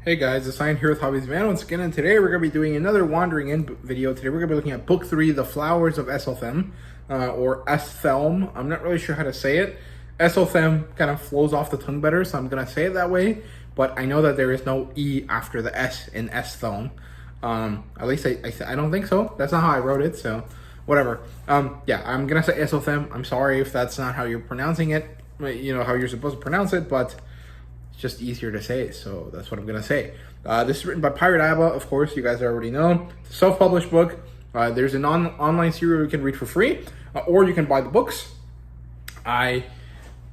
Hey guys, it's Sign here with Hobbies Man once again, and today we're going to be doing another Wandering In video. Today we're going to be looking at Book 3, The Flowers of Esthelm, or Esthelm. I'm not really sure how to say it. Esthelm kind of flows off the tongue better, so I'm going to say it that way, but I know that there is no E after the S in Esthelm. At least I don't think so. That's not how I wrote it, so whatever. Yeah, I'm going to say Esthelm. I'm sorry if that's not how you're pronouncing it, you know, how you're supposed to pronounce it, but it's just easier to say, so that's what I'm gonna say. This is written by pirateaba, of course, you guys already know. It's a self-published book. There's an online series you can read for free, or you can buy the books. I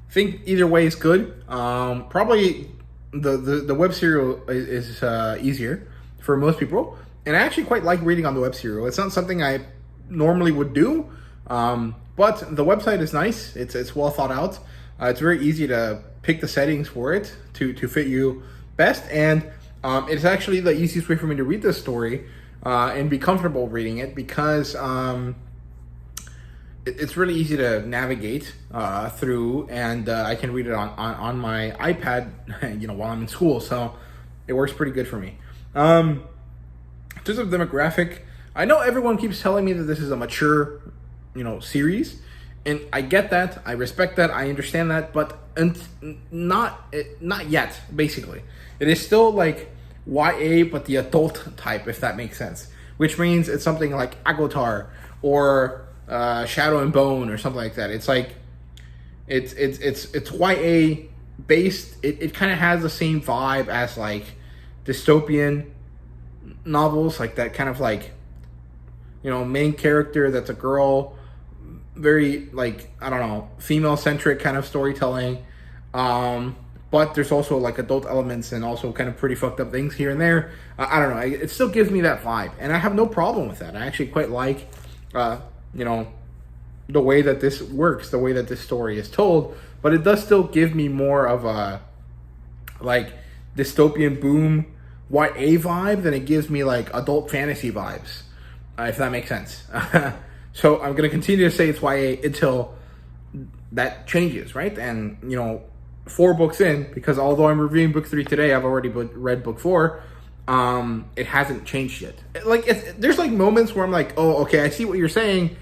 think either way is good. Probably the web serial is easier for most people, and I actually quite like reading on the web serial. It's not something I normally would do, but the website is nice. It's well thought out. It's very easy to pick the settings for it to fit you best, and it's actually the easiest way for me to read this story and be comfortable reading it, because it's really easy to navigate through, and I can read it on my iPad, you know, while I'm in school, so it works pretty good for me. In terms of demographic, I know everyone keeps telling me that this is a mature, you know, series. And I get that, I respect that, I understand that, but not yet, basically. It is still like YA, but the adult type, if that makes sense. Which means it's something like Agotar or Shadow and Bone or something like that. It's like, it's YA based. It kind of has the same vibe as like dystopian novels, like that kind of like, you know, main character that's a girl, very like, I don't know, female centric kind of storytelling, but there's also like adult elements and also kind of pretty fucked up things here and there. I don't know, it still gives me that vibe, and I have no problem with that. I actually quite like you know, the way that this works, the way that this story is told, but it does still give me more of a like dystopian boom YA vibe than it gives me like adult fantasy vibes, if that makes sense. So I'm going to continue to say it's YA until that changes, right? And, you know, 4 books in, because although I'm reviewing book 3 today, I've already read book 4. It hasn't changed yet. Like, there's like moments where I'm like, oh, okay, I see what you're saying,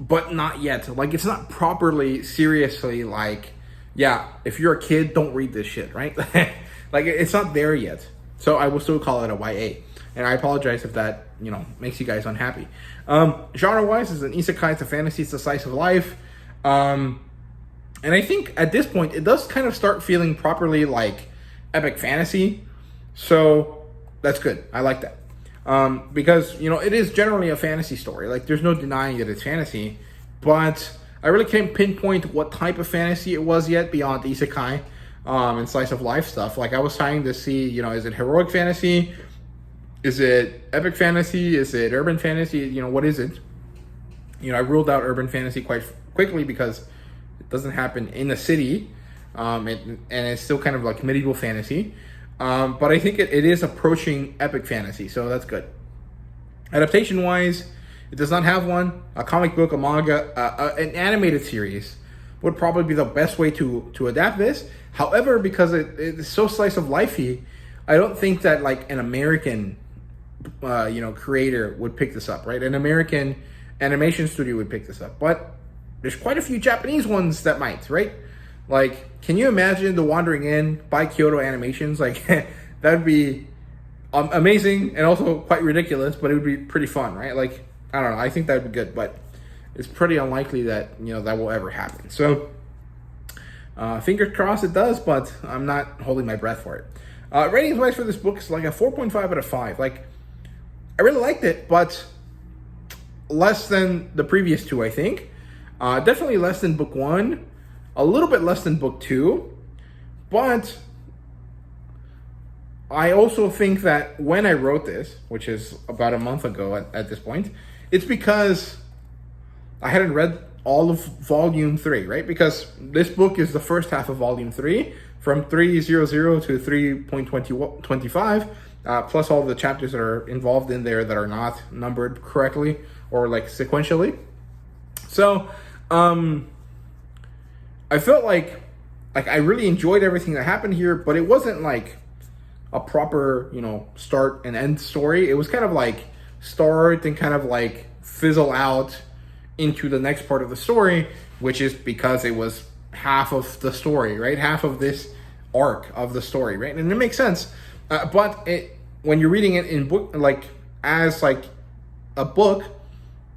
but not yet. Like, it's not properly, seriously, like, yeah, if you're a kid, don't read this shit, right? Like, it's not there yet. So I will still call it a YA. And I apologize if that, you know, makes you guys unhappy. Genre-wise, it's an isekai, it's a fantasy, it's a slice of life. And I think at this point, it does kind of start feeling properly like epic fantasy. So that's good. I like that. Because, you know, it is generally a fantasy story. Like, there's no denying that it's fantasy. But I really can't pinpoint what type of fantasy it was yet beyond isekai and slice of life stuff. Like, I was trying to see, you know, is it heroic fantasy? Is it epic fantasy? Is it urban fantasy? You know, what is it? You know, I ruled out urban fantasy quite quickly because it doesn't happen in a city, and it's still kind of like medieval fantasy. But I think it is approaching epic fantasy, so that's good. Adaptation-wise, it does not have one. A comic book, a manga, an animated series would probably be the best way to adapt this. However, because it's so slice of lifey, I don't think that like an American you know, creator would pick this up, right? An American animation studio would pick this up, but there's quite a few Japanese ones that might, right? Like, can you imagine The Wandering In by Kyoto Animations? Like, that would be amazing and also quite ridiculous, but it would be pretty fun, right? Like, I don't know, I think that would be good, but it's pretty unlikely that, you know, that will ever happen. So, fingers crossed it does, but I'm not holding my breath for it. Ratings-wise for this book is like a 4.5 out of 5. Like, I really liked it, but less than the previous 2, I think. Definitely less than book 1. A little bit less than book 2. But I also think that when I wrote this, which is about a month ago at this point, it's because I hadn't read all of volume 3, right? Because this book is the first half of volume 3, from 3.00 to 3.25, plus all the chapters that are involved in there that are not numbered correctly or like sequentially. So I felt like I really enjoyed everything that happened here, but it wasn't like a proper, start and end story. It was kind of like start and kind of like fizzle out into the next part of the story, which is because it was half of the story, right? Half of this arc of the story, right? And it makes sense. But when you're reading it in book, like as like a book,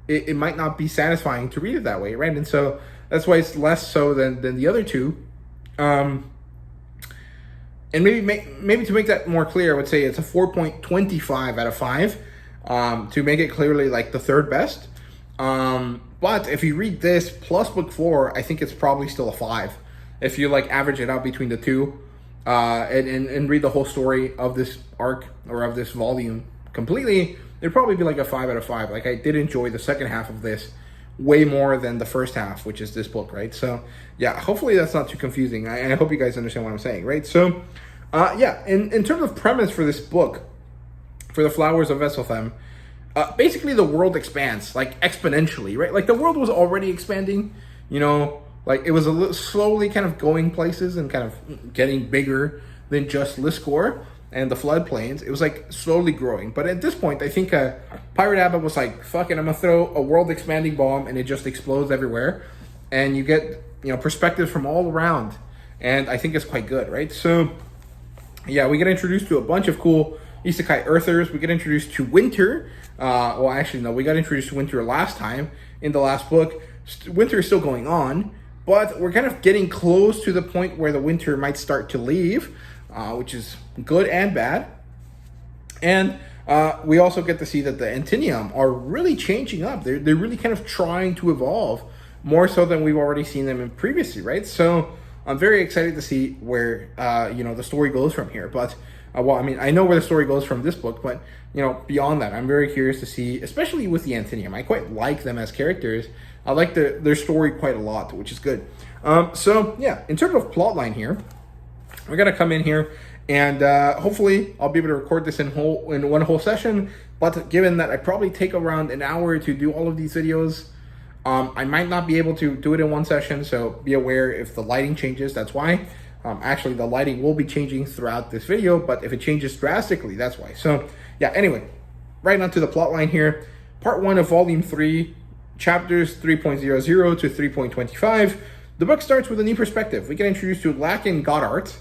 it might not be satisfying to read it that way, right? And so that's why it's less so than the other two. And maybe to make that more clear, I would say it's a 4.25 out of 5, to make it clearly like the third best. But if you read this plus book 4, I think it's probably still a 5. If you like average it out between the two, and read the whole story of this arc or of this volume completely, it'd probably be like a 5 out of 5. Like I did enjoy the second half of this way more than the first half, which is this book, right? So yeah, hopefully that's not too confusing. I hope you guys understand what I'm saying, right? So yeah, in terms of premise for this book, for the Flowers of Esthelm, basically the world expands like exponentially, right? Like the world was already expanding, like it was slowly kind of going places and kind of getting bigger than just Liscor and the floodplains. It was like slowly growing. But at this point, I think pirateaba was like, fuck it, I'm gonna throw a world expanding bomb and it just explodes everywhere. And you get, perspectives from all around. And I think it's quite good, right? So yeah, we get introduced to a bunch of cool isekai earthers. We get introduced to winter. Well, actually, no, we got introduced to winter last time in the last book. Winter is still going on, but we're kind of getting close to the point where the winter might start to leave, which is good and bad. And we also get to see that the Antinium are really changing up. They're really kind of trying to evolve more so than we've already seen them in previously, right? So I'm very excited to see where the story goes from here. But well, I mean, I know where the story goes from this book, but beyond that, I'm very curious to see, especially with the Antinium. I quite like them as characters. I like their story quite a lot, which is good. So yeah, in terms of plotline here, we're gonna come in here and hopefully I'll be able to record this in one whole session. But given that I probably take around an hour to do all of these videos, I might not be able to do it in one session. So be aware if the lighting changes, that's why. Actually, the lighting will be changing throughout this video, but if it changes drastically, that's why. So yeah, anyway, right on to the plot line here. Part 1 of Volume 3, chapters 3.00 to 3.25. The book starts with a new perspective. We get introduced to Laken Godart.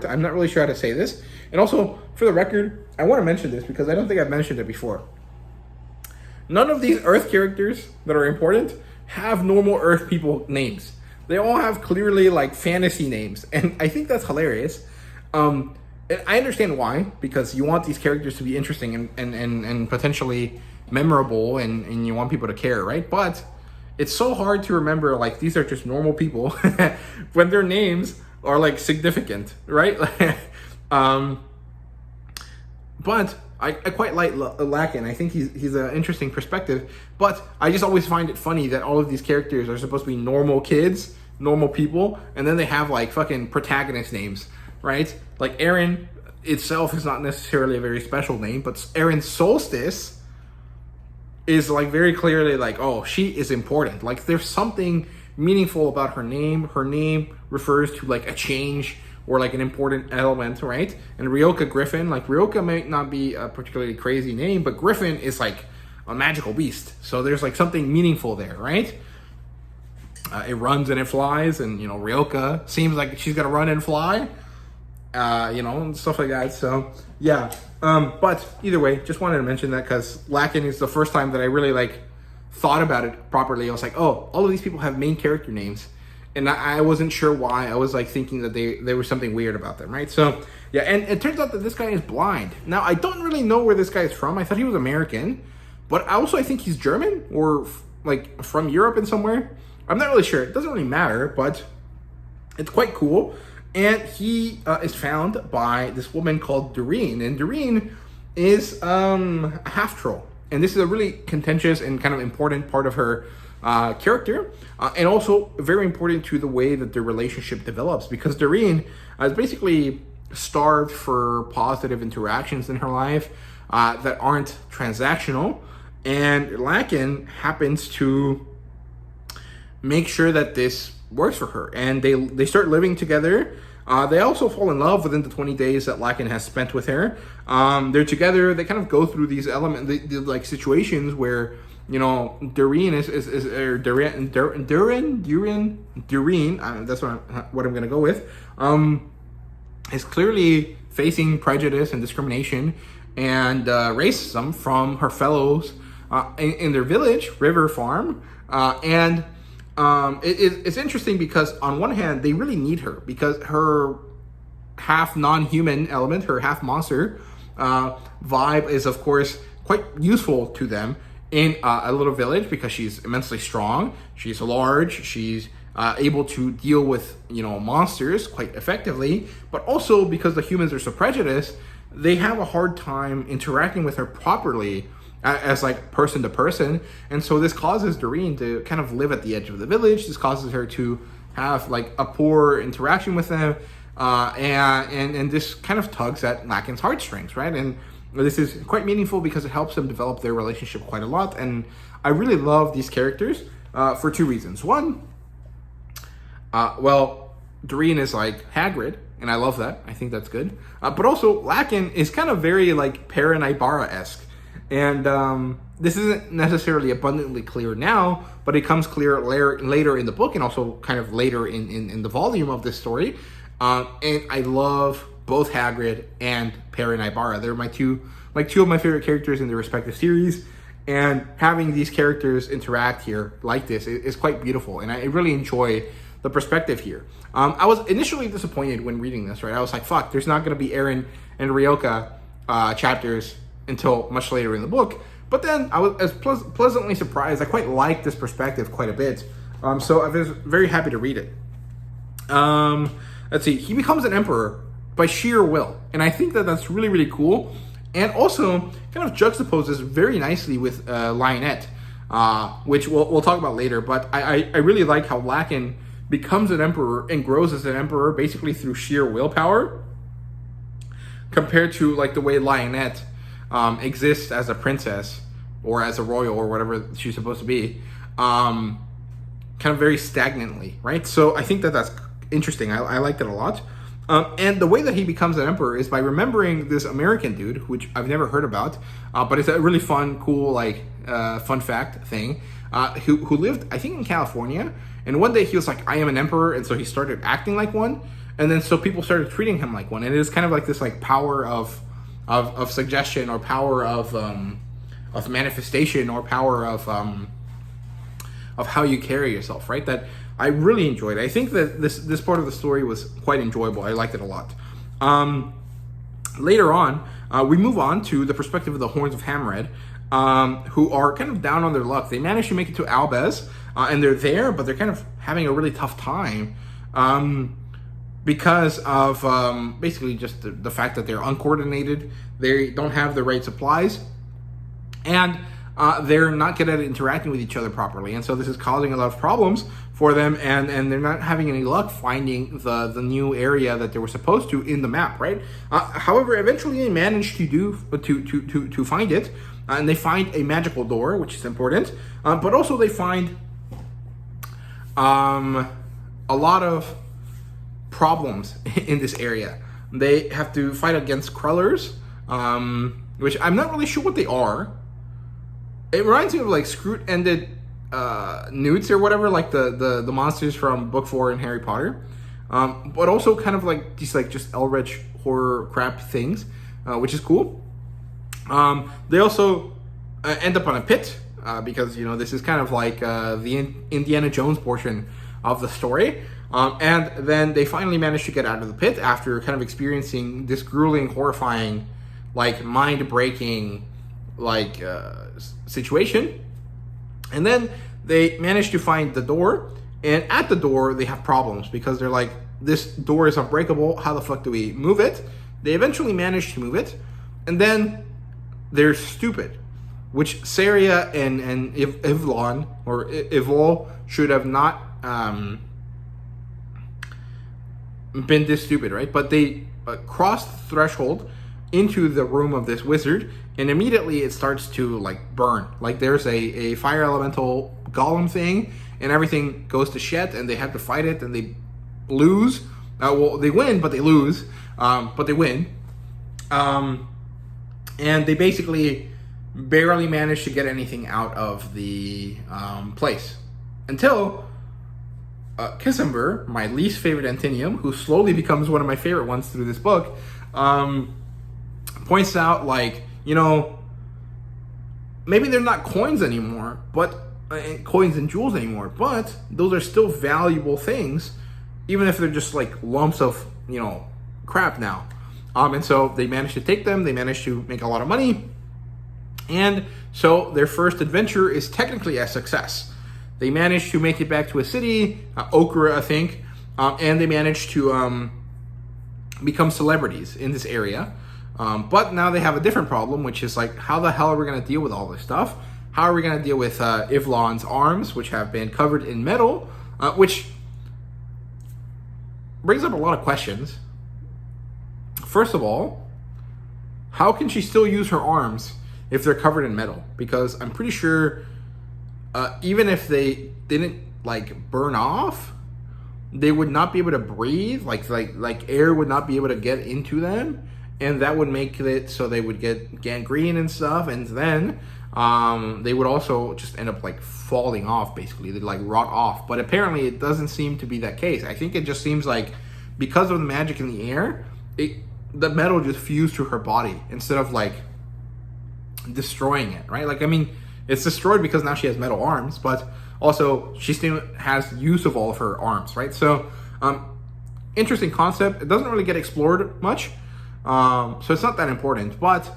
I'm not really sure how to say this. And also, for the record, I want to mention this because I don't think I've mentioned it before. None of these Earth characters that are important have normal Earth people names. They all have clearly like fantasy names, and I think that's hilarious. And I understand why, because you want these characters to be interesting and potentially memorable, and you want people to care, right? But it's so hard to remember like these are just normal people when their names are like significant, right? But I quite like Laken. I think he's an interesting perspective, but I just always find it funny that all of these characters are supposed to be normal kids, normal people, and then they have like fucking protagonist names, right? Like Aaron itself is not necessarily a very special name, but Aaron Solstice is like very clearly like, oh, she is important. Like there's something meaningful about her name. Her name refers to like a change or like an important element, right? And Ryoka Griffin, like Ryoka might not be a particularly crazy name, but Griffin is like a magical beast. So there's like something meaningful there, right? It runs and it flies, and Ryoka seems like she's gonna run and fly, and stuff like that. So yeah, but either way, just wanted to mention that because Laken is the first time that I really like thought about it properly. I was like, oh, all of these people have main character names. And I wasn't sure why. I was like thinking that there was something weird about them, right? So yeah, and it turns out that this guy is blind. Now I don't really know where this guy is from. I thought he was American, but I think he's German or like from Europe and somewhere. I'm not really sure. It doesn't really matter, but it's quite cool. And he is found by this woman called Doreen, and Doreen is a half troll, and this is a really contentious and kind of important part of her character, and also very important to the way that the relationship develops, because Doreen is basically starved for positive interactions in her life that aren't transactional, and Laken happens to make sure that this works for her, and they start living together They also fall in love within the 20 days that Laken has spent with her. They're together. They kind of go through these like situations where, you know, Doreen is or Doreen, that's what I'm gonna go with. Is clearly facing prejudice and discrimination and racism from her fellows in their village, River Farm, and it's interesting because on one hand they really need her because her half non-human element, her half monster vibe is of course quite useful to them in a little village because she's immensely strong, she's large, she's able to deal with, you know, monsters quite effectively, but also because the humans are so prejudiced, they have a hard time interacting with her properly as like person to person. And so this causes Doreen to kind of live at the edge of the village. This causes her to have like a poor interaction with them, and this kind of tugs at Laken's heartstrings, right? And this is quite meaningful because it helps them develop their relationship quite a lot. And I really love these characters for two reasons. One, well, Doreen is like Hagrid, and I love that. I think that's good. But also, Laken is kind of very like pirateaba-esque. And this isn't necessarily abundantly clear now, but it comes clear later in the book and also kind of later in the volume of this story. And I love both Hagrid and Perrin Ibarra. They're two of my favorite characters in their respective series. And having these characters interact here like this is quite beautiful. And I really enjoy the perspective here. I was initially disappointed when reading this, right? I was like, fuck, there's not going to be Eren and Ryoka chapters until much later in the book. But then I was pleasantly surprised. I quite like this perspective quite a bit. So I was very happy to read it. Let's see. He becomes an emperor by sheer will. And I think that that's really, really cool. And also kind of juxtaposes very nicely with Lionette, which we'll talk about later. But I really like how Laken becomes an emperor and grows as an emperor basically through sheer willpower, compared to like the way Lionette exists as a princess or as a royal or whatever she's supposed to be, kind of very stagnantly, right? So I think that that's interesting. I liked it a lot. And the way that he becomes an emperor is by remembering this American dude, which I've never heard about, but it's a really fun, cool, like fun fact thing, who lived, I think, in California. And one day he was like, I am an emperor. And so he started acting like one. And then so people started treating him like one. And it is kind of like this like power of suggestion, or power of manifestation, or power of how you carry yourself, right? That I really enjoyed. I think that this part of the story was quite enjoyable. I liked it a lot. Later on, we move on to the perspective of the Horns of Hamred, who are kind of down on their luck. They managed to make it to Albez, and they're there, but they're kind of having a really tough time because of basically just the fact that they're uncoordinated. They don't have the right supplies, and they're not good at interacting with each other properly. And so this is causing a lot of problems for them, and they're not having any luck finding the new area that they were supposed to in the map, right? However, eventually they manage to find it, and they find a magical door, which is important, but also they find a lot of problems in this area. They have to fight against crullers, which I'm not really sure what they are. It reminds me of like scroot-ended newts or whatever, like the monsters from Book 4 in Harry Potter, but also kind of like these like just Eldritch horror crap things, which is cool. They also end up on a pit, because, you know, this is kind of like the Indiana Jones portion of the story. And then they finally manage to get out of the pit after kind of experiencing this grueling, horrifying, like mind-breaking, like situation. And then they manage to find the door, and at the door they have problems because they're like, this door is unbreakable. How the fuck do we move it? They eventually manage to move it, and then they're stupid, which Saria and Ivlon or Ivol should have not been this stupid, right? But they cross the threshold into the room of this wizard, and immediately it starts to like burn. Like there's a fire elemental golem thing, and everything goes to shit, and they have to fight it, and they lose. Well, they win, but they lose. But they win. And they basically barely manage to get anything out of the place. Until Kissember, my least favorite Antinium, who slowly becomes one of my favorite ones through this book, points out, like, you know, maybe they're not coins anymore, but coins and jewels anymore, but those are still valuable things, even if they're just like lumps of, you know, crap now. And so they managed to take them, they managed to make a lot of money, and so their first adventure is technically a success. They managed to make it back to a city, Okra, I think, and they managed to become celebrities in this area. But now they have a different problem, which is like, how the hell are we going to deal with all this stuff? How are we going to deal with Ivlan's arms, which have been covered in metal, which brings up a lot of questions. First of all, how can she still use her arms if they're covered in metal? Because I'm pretty sure even if they didn't like burn off, they would not be able to breathe. Like air would not be able to get into them, and that would make it so they would get gangrene and stuff, and then they would also just end up like falling off. Basically, they'd like rot off. But apparently, it doesn't seem to be that case. I think it just seems like because of the magic in the air, the metal just fused to her body instead of like destroying it, right? Like, I mean, it's destroyed because now she has metal arms, but also she still has use of all of her arms, right? So, interesting concept. It doesn't really get explored much, so it's not that important, but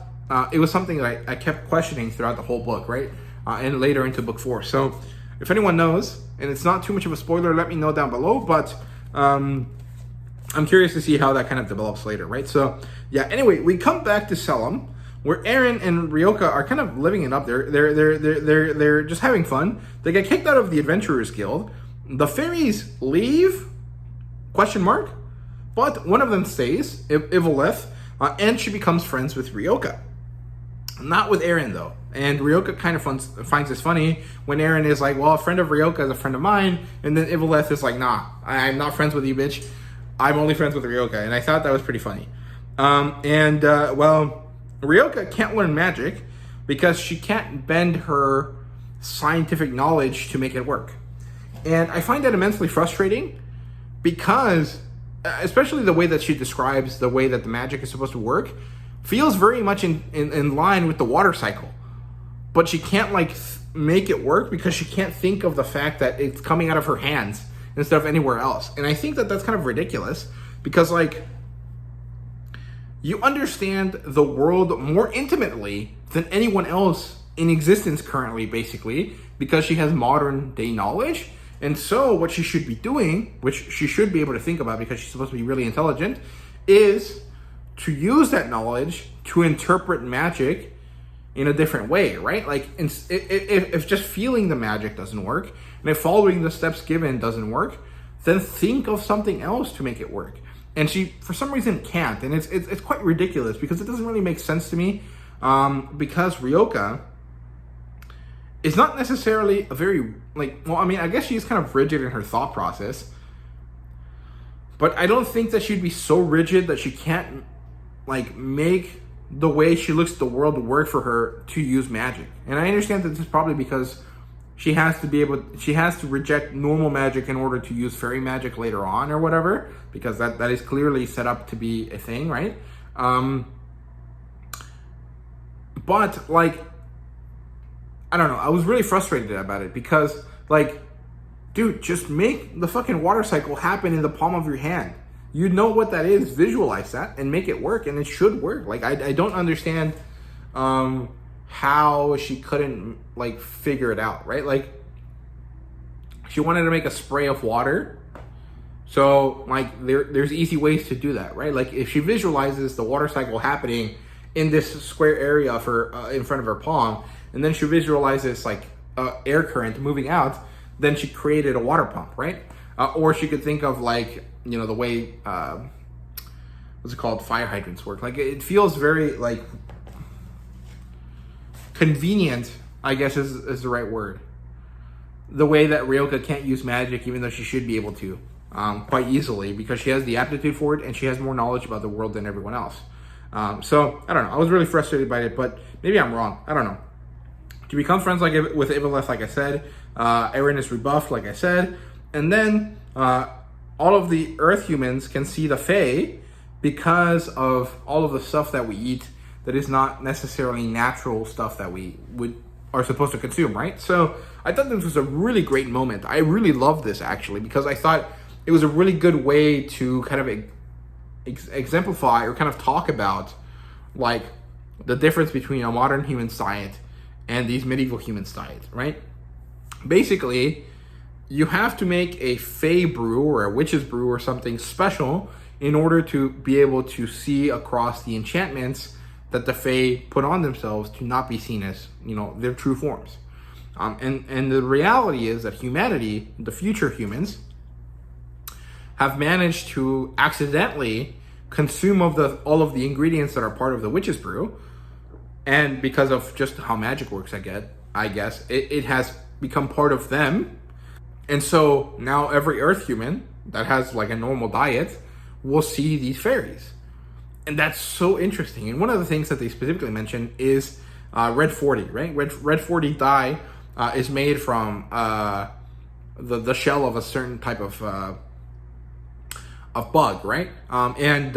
it was something that I kept questioning throughout the whole book, right? And later into book 4. So, if anyone knows, and it's not too much of a spoiler, let me know down below, but I'm curious to see how that kind of develops later, right? So, yeah, anyway, we come back to Esthelm, where Eren and Ryoka are kind of living it up. They're just having fun. They get kicked out of the Adventurers Guild. The fairies leave? Question mark. But one of them stays, Ivoleth, and she becomes friends with Ryoka. Not with Eren, though. And Ryoka kind of finds this funny when Eren is like, well, a friend of Ryoka is a friend of mine, and then Ivoleth is like, nah, I'm not friends with you, bitch. I'm only friends with Ryoka, and I thought that was pretty funny. Well, Ryoka can't learn magic because she can't bend her scientific knowledge to make it work. And I find that immensely frustrating because, especially the way that she describes the way that the magic is supposed to work, feels very much in line with the water cycle. But she can't like make it work because she can't think of the fact that it's coming out of her hands instead of anywhere else. And I think that that's kind of ridiculous because, like, you understand the world more intimately than anyone else in existence currently, basically, because she has modern day knowledge. And so what she should be doing, which she should be able to think about because she's supposed to be really intelligent, is to use that knowledge to interpret magic in a different way, right? Like, if just feeling the magic doesn't work, and if following the steps given doesn't work, then think of something else to make it work. And she, for some reason, can't. And it's quite ridiculous because it doesn't really make sense to me. Because Ryoka is not necessarily a very, like, well, I mean, I guess she's kind of rigid in her thought process. But I don't think that she'd be so rigid that she can't, like, make the way she looks at the world work for her to use magic. And I understand that this is probably because she has to reject normal magic in order to use fairy magic later on or whatever, because that is clearly set up to be a thing, right? But, like, I don't know, I was really frustrated about it because, like, dude, just make the fucking water cycle happen in the palm of your hand. You know what that is, visualize that and make it work, and it should work. Like, I don't understand how she couldn't, like, figure it out, right? Like, she wanted to make a spray of water, so, like, there's easy ways to do that, right? Like, if she visualizes the water cycle happening in this square area of her in front of her palm, and then she visualizes, like, air current moving out, then she created a water pump, right? Or she could think of, like, you know, the way what's it called, fire hydrants work. Like, it feels very, like, convenient, I guess is the right word. The way that Ryoka can't use magic even though she should be able to. quite easily because she has the aptitude for it and she has more knowledge about the world than everyone else. So I don't know. I was really frustrated by it, but maybe I'm wrong. I don't know. To become friends with Ibeleth, like I said, Eren is rebuffed, like I said, and then all of the Earth humans can see the Fae because of all of the stuff that we eat that is not necessarily natural stuff that we are supposed to consume, right? So I thought this was a really great moment. I really loved this actually because I thought it was a really good way to kind of exemplify or kind of talk about like the difference between a modern human's diet and these medieval humans' diet, right? Basically, you have to make a Fae brew or a witch's brew or something special in order to be able to see across the enchantments that the Fae put on themselves to not be seen as, their true forms. And the reality is that humanity, the future humans, have managed to accidentally consume all of the ingredients that are part of the witch's brew, and because of just how magic works, I guess it has become part of them. And so now every Earth human that has like a normal diet will see these fairies. And that's so interesting. And one of the things that they specifically mention is Red 40, right? Red 40 dye is made from the shell of a certain type of bug, right? And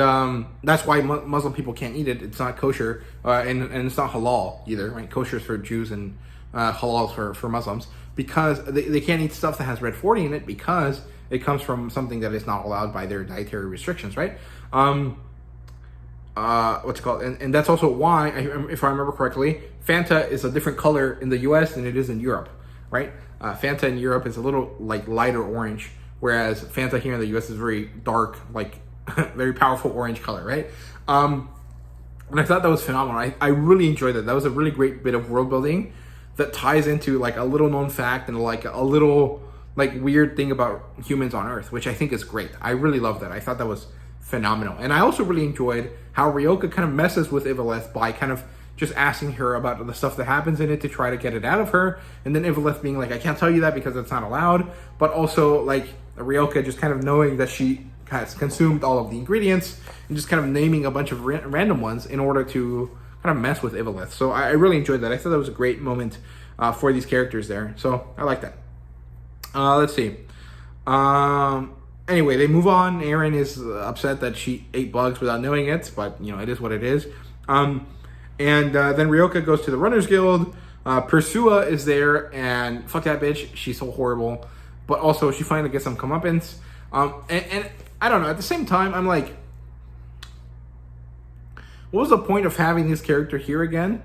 that's why Muslim people can't eat it. It's not kosher, and it's not halal either, right? Kosher is for Jews and halal is for Muslims, because they can't eat stuff that has Red 40 in it because it comes from something that is not allowed by their dietary restrictions, right? What's it called? And that's also why, if I remember correctly, Fanta is a different color in the US than it is in Europe, right? Fanta in Europe is a little like lighter orange, whereas Fanta here in the US is very dark, like very powerful orange color, right? And I thought that was phenomenal. I really enjoyed that. That was a really great bit of world building that ties into like a little known fact and like a little like weird thing about humans on Earth, which I think is great. I really love that. I thought that was phenomenal. And I also really enjoyed how Ryoka kind of messes with Ibeleth by kind of just asking her about the stuff that happens in it to try to get it out of her, and then Ibeleth being like, I can't tell you that because it's not allowed, but also like Ryoka just kind of knowing that she has consumed all of the ingredients and just kind of naming a bunch of random ones in order to kind of mess with Ibeleth. So I really enjoyed that. I thought that was a great moment for these characters there. So I like that. Let's see. Anyway, they move on. Eren is upset that she ate bugs without knowing it, but it is what it is. And then Ryoka goes to the Runners Guild. Persua is there, and fuck that bitch. She's so horrible. But also, she finally gets some comeuppance. And I don't know. At the same time, I'm like, what was the point of having this character here again?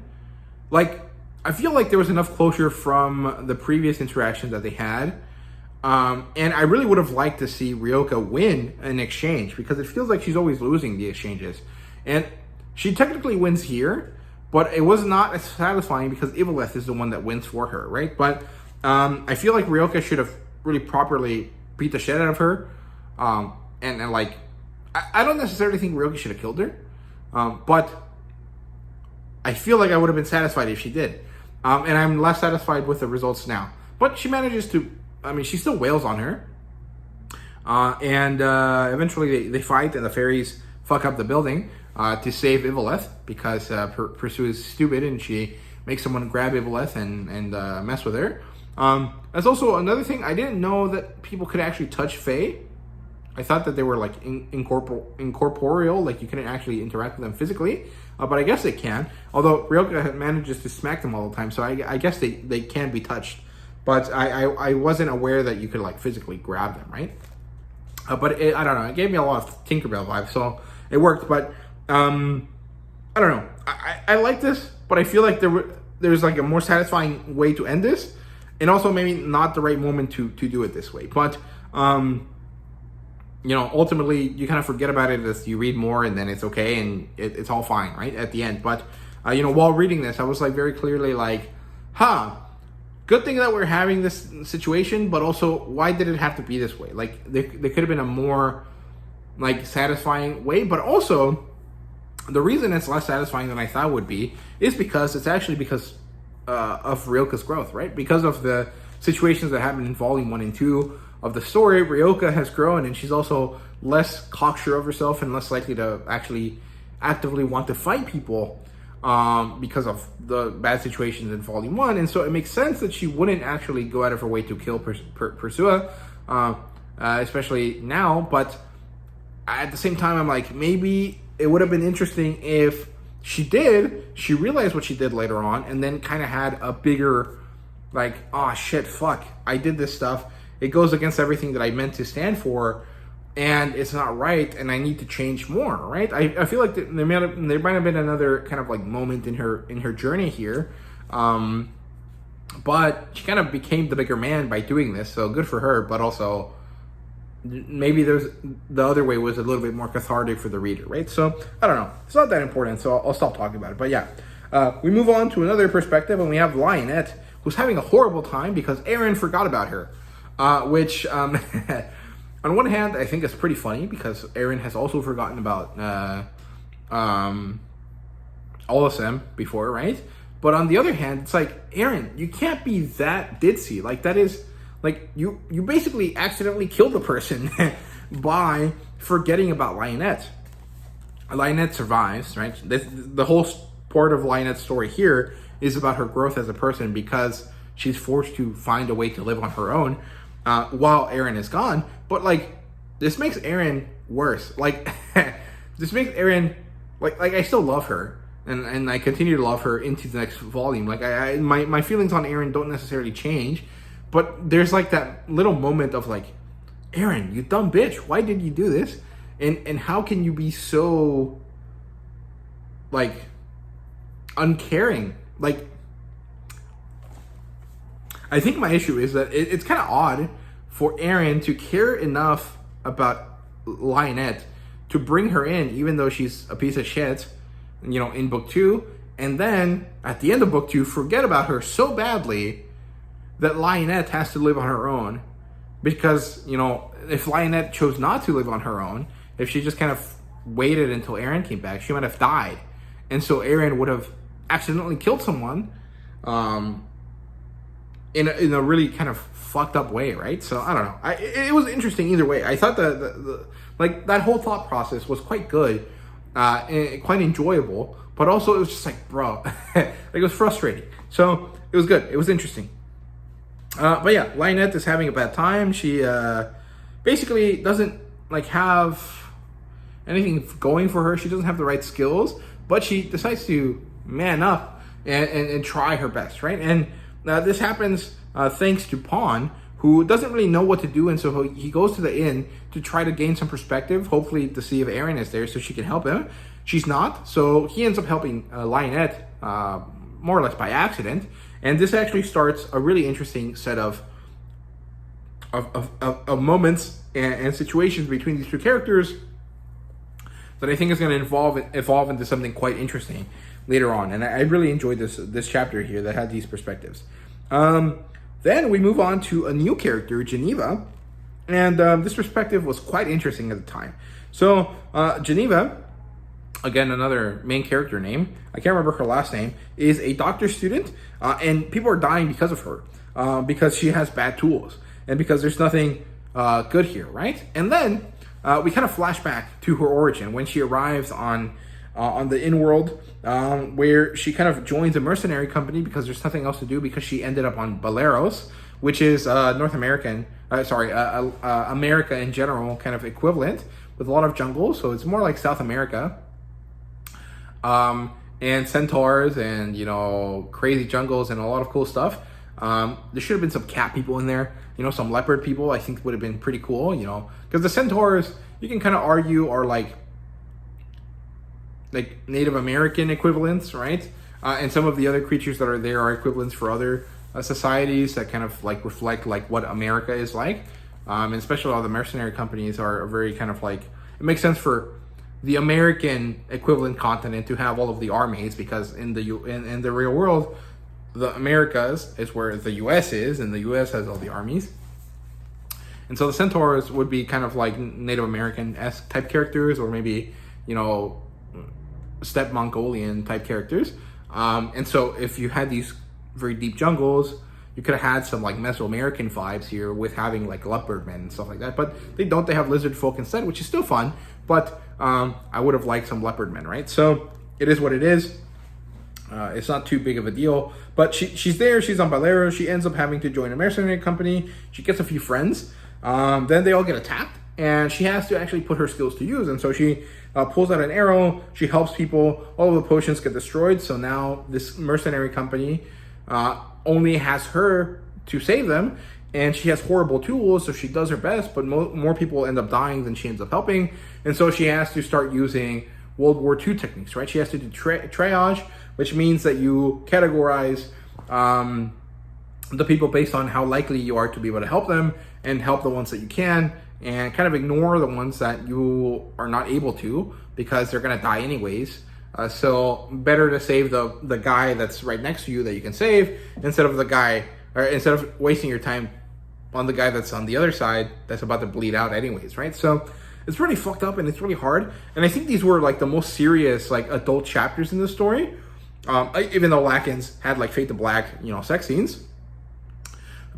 Like, I feel like there was enough closure from the previous interactions that they had. And I really would have liked to see Ryoka win an exchange, because it feels like she's always losing the exchanges. And she technically wins here, but it was not as satisfying because Ibeleth is the one that wins for her, right? But I feel like Ryoka should have really properly beat the shit out of her. And like, I don't necessarily think Ryoka should have killed her. But I feel like I would have been satisfied if she did. And I'm less satisfied with the results now. But she manages to, she still wails on her. And eventually they fight, and the fairies fuck up the building to save Ibeleth, because Persua is stupid and she makes someone grab Ibeleth and mess with her. That's also another thing. I didn't know that people could actually touch Fae. I thought that they were like incorporeal, like you couldn't actually interact with them physically, but I guess they can. Although Ryoka manages to smack them all the time, so I guess they can be touched. But I wasn't aware that you could like physically grab them, right? But I don't know. It gave me a lot of Tinkerbell vibes, so it worked. But I don't know. I like this, but I feel like there's like a more satisfying way to end this, and also maybe not the right moment to do it this way. But ultimately you kind of forget about it as you read more, and then it's okay, and it's all fine, right, at the end. But while reading this, I was like very clearly like, good thing that we're having this situation, but also why did it have to be this way? Like there could have been a more like satisfying way. But also the reason it's less satisfying than I thought it would be is because it's actually because of Ryoka's growth, right? Because of the situations that happened in volume 1 and 2, of the story, Ryoka has grown, and she's also less cocksure of herself and less likely to actually actively want to fight people because of the bad situations in Volume 1. And so it makes sense that she wouldn't actually go out of her way to kill Persua, especially now. But at the same time, I'm like, maybe it would have been interesting if she realized what she did later on, and then kind of had a bigger, like, oh shit, fuck, I did this stuff. It goes against everything that I meant to stand for, and it's not right, and I need to change more, right? I feel like there might have been another kind of like moment in her journey here, but she kind of became the bigger man by doing this, so good for her. But also, maybe the other way was a little bit more cathartic for the reader, right? So I don't know. It's not that important, so I'll stop talking about it. But yeah, we move on to another perspective, and we have Lionette, who's having a horrible time because Eren forgot about her, which. On one hand, I think it's pretty funny because Eren has also forgotten about Olisem before, right? But on the other hand, it's like, Eren, you can't be that ditzy. Like, that is, like, you basically accidentally killed the person by forgetting about Lionette. Lionette survives, right? The whole part of Lionette's story here is about her growth as a person because she's forced to find a way to live on her own while Eren is gone. But, like, this makes Eren worse. Like, this makes Eren, like I still love her, and I continue to love her into the next volume. Like, my feelings on Eren don't necessarily change, but there's, like, that little moment of, like, Eren, you dumb bitch, why did you do this? And how can you be so, like, uncaring? Like, I think my issue is that it's kind of odd for Eren to care enough about Lionette to bring her in, even though she's a piece of shit, you know, in book 2, and then at the end of book 2, forget about her so badly that Lionette has to live on her own. Because, you know, if Lionette chose not to live on her own, if she just kind of waited until Eren came back, she might have died. And so Eren would have accidentally killed someone, in a really kind of fucked up way, right? So I don't know. It was interesting either way. I thought the like that whole thought process was quite good, and quite enjoyable. But also it was just like, bro, like, it was frustrating. So it was good. It was interesting. But yeah, Lionette is having a bad time. She basically doesn't like have anything going for her. She doesn't have the right skills, but she decides to man up and try her best, right? And this happens thanks to Pawn, who doesn't really know what to do, and so he goes to the inn to try to gain some perspective, hopefully to see if Eren is there so she can help him. She's not, so he ends up helping Lionette more or less by accident, and this actually starts a really interesting set of moments and situations between these two characters that I think is going to evolve into something quite interesting later on. And I really enjoyed this chapter here that had these perspectives. Then we move on to a new character, Geneva, and this perspective was quite interesting at the time. So Geneva, again, another main character name, I can't remember her last name, is a doctor student, and people are dying because of her, because she has bad tools, and because there's nothing good here, right? And then we kind of flash back to her origin when she arrives on the in-world, where she kind of joins a mercenary company because there's nothing else to do, because she ended up on Baleros, which is America in general kind of equivalent, with a lot of jungle, so it's more like South America, and centaurs and, you know, crazy jungles and a lot of cool stuff. There should have been some cat people in there, you know, some leopard people. I think would have been pretty cool, you know, because the centaurs, you can kind of argue, are like Native American equivalents, right? And some of the other creatures that are there are equivalents for other societies that kind of like reflect like what America is like. And especially all the mercenary companies are very kind of like, it makes sense for the American equivalent continent to have all of the armies, because in the real world, the Americas is where the US is, and the US has all the armies. And so the centaurs would be kind of like Native American-esque type characters, or maybe, you know, steppe Mongolian type characters. And so if you had these very deep jungles, you could have had some like Mesoamerican vibes here with having like leopard men and stuff like that, but they don't. They have lizard folk instead, which is still fun, but I would have liked some leopard men, right? So it is what it is. It's not too big of a deal, but she's there. She's on Bolero. She ends up having to join a mercenary company. She gets a few friends. Then they all get attacked, and she has to actually put her skills to use. And so she pulls out an arrow. She helps people. All of the potions get destroyed. So now this mercenary company only has her to save them, and she has horrible tools. So she does her best, but more people end up dying than she ends up helping. And so she has to start using World War II techniques, right? She has to do triage, which means that you categorize the people based on how likely you are to be able to help them, and help the ones that you can, and kind of ignore the ones that you are not able to because they're going to die anyways. So better to save the guy that's right next to you that you can save instead of instead of wasting your time on the guy that's on the other side that's about to bleed out anyways, right? So it's really fucked up and it's really hard. And I think these were like the most serious like adult chapters in the story. Even though Laken's had like Fade to Black, sex scenes,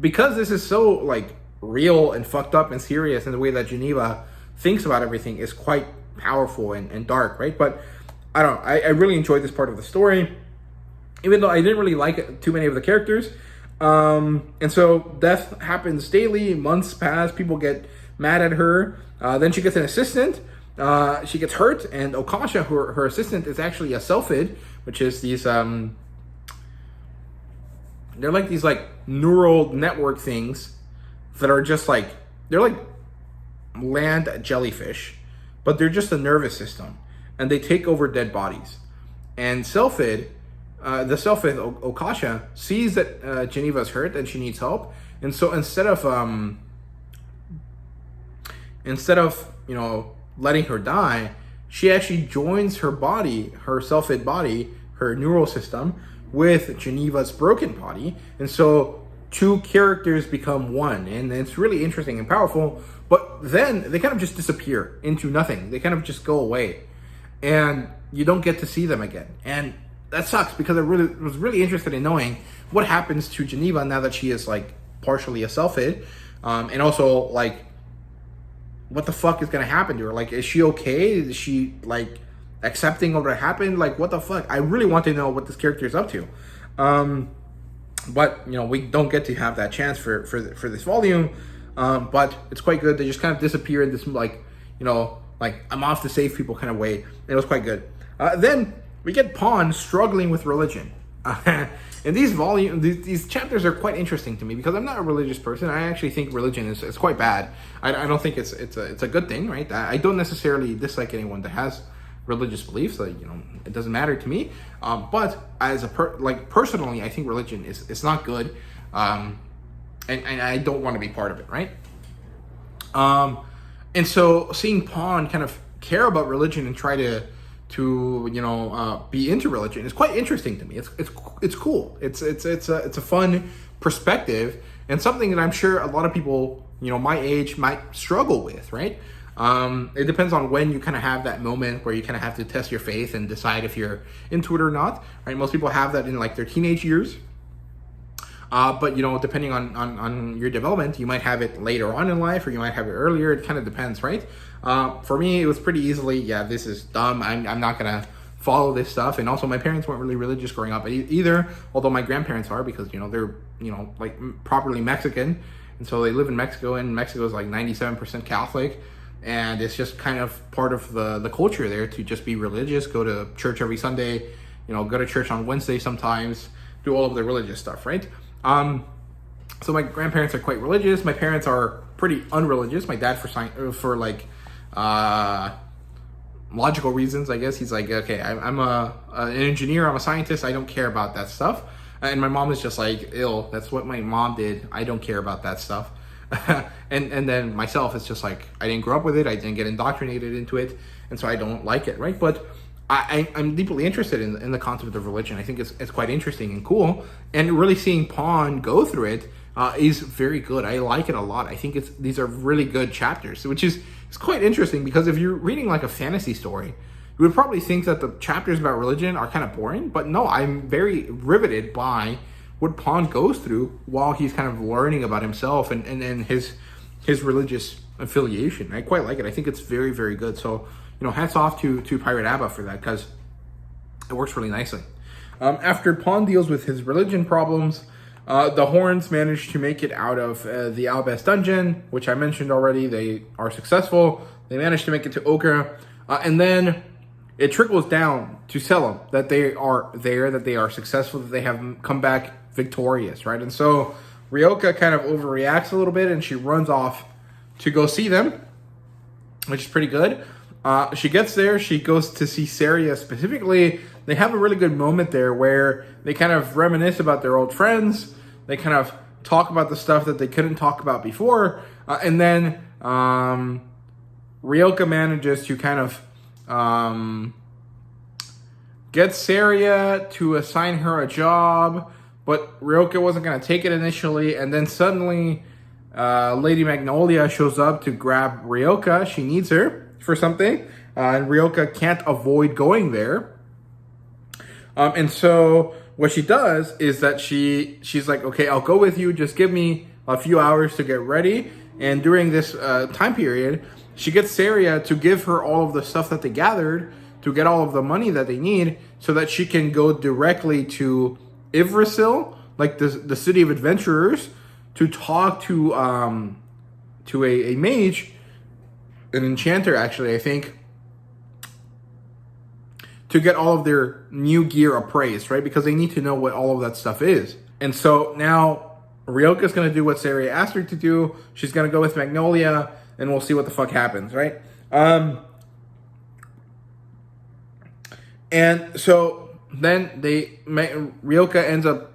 because this is so like real and fucked up and serious, and the way that Geneva thinks about everything is quite powerful and dark, right? But I don't know, I really enjoyed this part of the story, even though I didn't really like too many of the characters. And so death happens daily, months pass, people get mad at her. Then she gets an assistant. She gets hurt, and Okasha, her assistant, is actually a Sylphid, which is these they're like these like neural network things that are just like, they're like land jellyfish, but they're just a nervous system, and they take over dead bodies. And Sylphid, the Sylphid Okasha, sees that Geneva's hurt and she needs help, and so instead of letting her die, she actually joins her body, her Sylphid body, her neural system, with Geneva's broken body. And so two characters become one. And it's really interesting and powerful. But then they kind of just disappear into nothing. They kind of just go away. And you don't get to see them again. And that sucks, because I was really interested in knowing what happens to Geneva now that she is like partially a Sylphid. And also like, what the fuck is gonna happen to her? Like, is she okay? Is she like accepting of what happened? Like, what the fuck? I really want to know what this character is up to. But we don't get to have that chance for this volume. But it's quite good. They just kind of disappear in this like I'm off to save people kind of way. It was quite good. Then we get Pawn struggling with religion. And these chapters are quite interesting to me, because I'm not a religious person. I actually think religion is quite bad. I don't think it's a good thing, right? I don't necessarily dislike anyone that has religious beliefs. It doesn't matter to me. But as personally, I think religion is not good, and I don't want to be part of it, right? And so seeing Pawn kind of care about religion and try to be into religion is quite interesting to me. It's cool. It's a fun perspective, and something that I'm sure a lot of people my age might struggle with, right? It depends on when you kind of have that moment where you kind of have to test your faith and decide if you're into it or not, right? Most people have that in like their teenage years. But depending on your development, you might have it later on in life, or you might have it earlier. It kind of depends, right? For me, it was pretty easily, this is dumb. I'm not gonna follow this stuff. And also, my parents weren't really religious growing up either. Although my grandparents are, because they're like properly Mexican, and so they live in Mexico, and Mexico is like 97% Catholic, and it's just kind of part of the culture there to just be religious, go to church every Sunday, go to church on Wednesday sometimes, do all of the religious stuff, right? So my grandparents are quite religious. My parents are pretty unreligious. My dad for logical reasons, I guess. He's like, okay, I'm an engineer. I'm a scientist. I don't care about that stuff. And my mom is just like, ill. That's what my mom did. I don't care about that stuff. and then myself, it's just like, I didn't grow up with it. I didn't get indoctrinated into it. And so I don't like it, right? But I'm deeply interested in the concept of religion. I think it's quite interesting and cool. And really seeing Pawn go through it is very good. I like it a lot. I think these are really good chapters, which is quite interesting, because if you're reading like a fantasy story, you would probably think that the chapters about religion are kind of boring. But no, I'm very riveted by what Pawn goes through while he's kind of learning about himself and his religious affiliation. I quite like it. I think it's very, very good. So, hats off to pirateaba for that, because it works really nicely. After Pawn deals with his religion problems, the Horns manage to make it out of the Albest dungeon, which I mentioned already. They are successful. They manage to make it to Ochre. And then it trickles down to Esthelm that they are there, that they are successful, that they have come back victorious, right? And so Ryoka kind of overreacts a little bit, and she runs off to go see them, which is pretty good. She gets there. She goes to see Saria specifically. They have a really good moment there where they kind of reminisce about their old friends. They kind of talk about the stuff that they couldn't talk about before. And then Ryoka manages to kind of get Saria to assign her a job, but Ryoka wasn't going to take it initially. And then suddenly Lady Magnolia shows up to grab Ryoka. She needs her for something. And Ryoka can't avoid going there. And so what she does is that she's like, okay, I'll go with you. Just give me a few hours to get ready. And during this time period, she gets Saria to give her all of the stuff that they gathered, to get all of the money that they need, so that she can go directly to Yggdrasil, like the city of adventurers, to talk to a mage, an enchanter actually, I think, to get all of their new gear appraised, right? Because they need to know what all of that stuff is. And so now Ryoka's going to do what Saria asked her to do. She's going to go with Magnolia, and we'll see what the fuck happens, right? And so then Ryoka ends up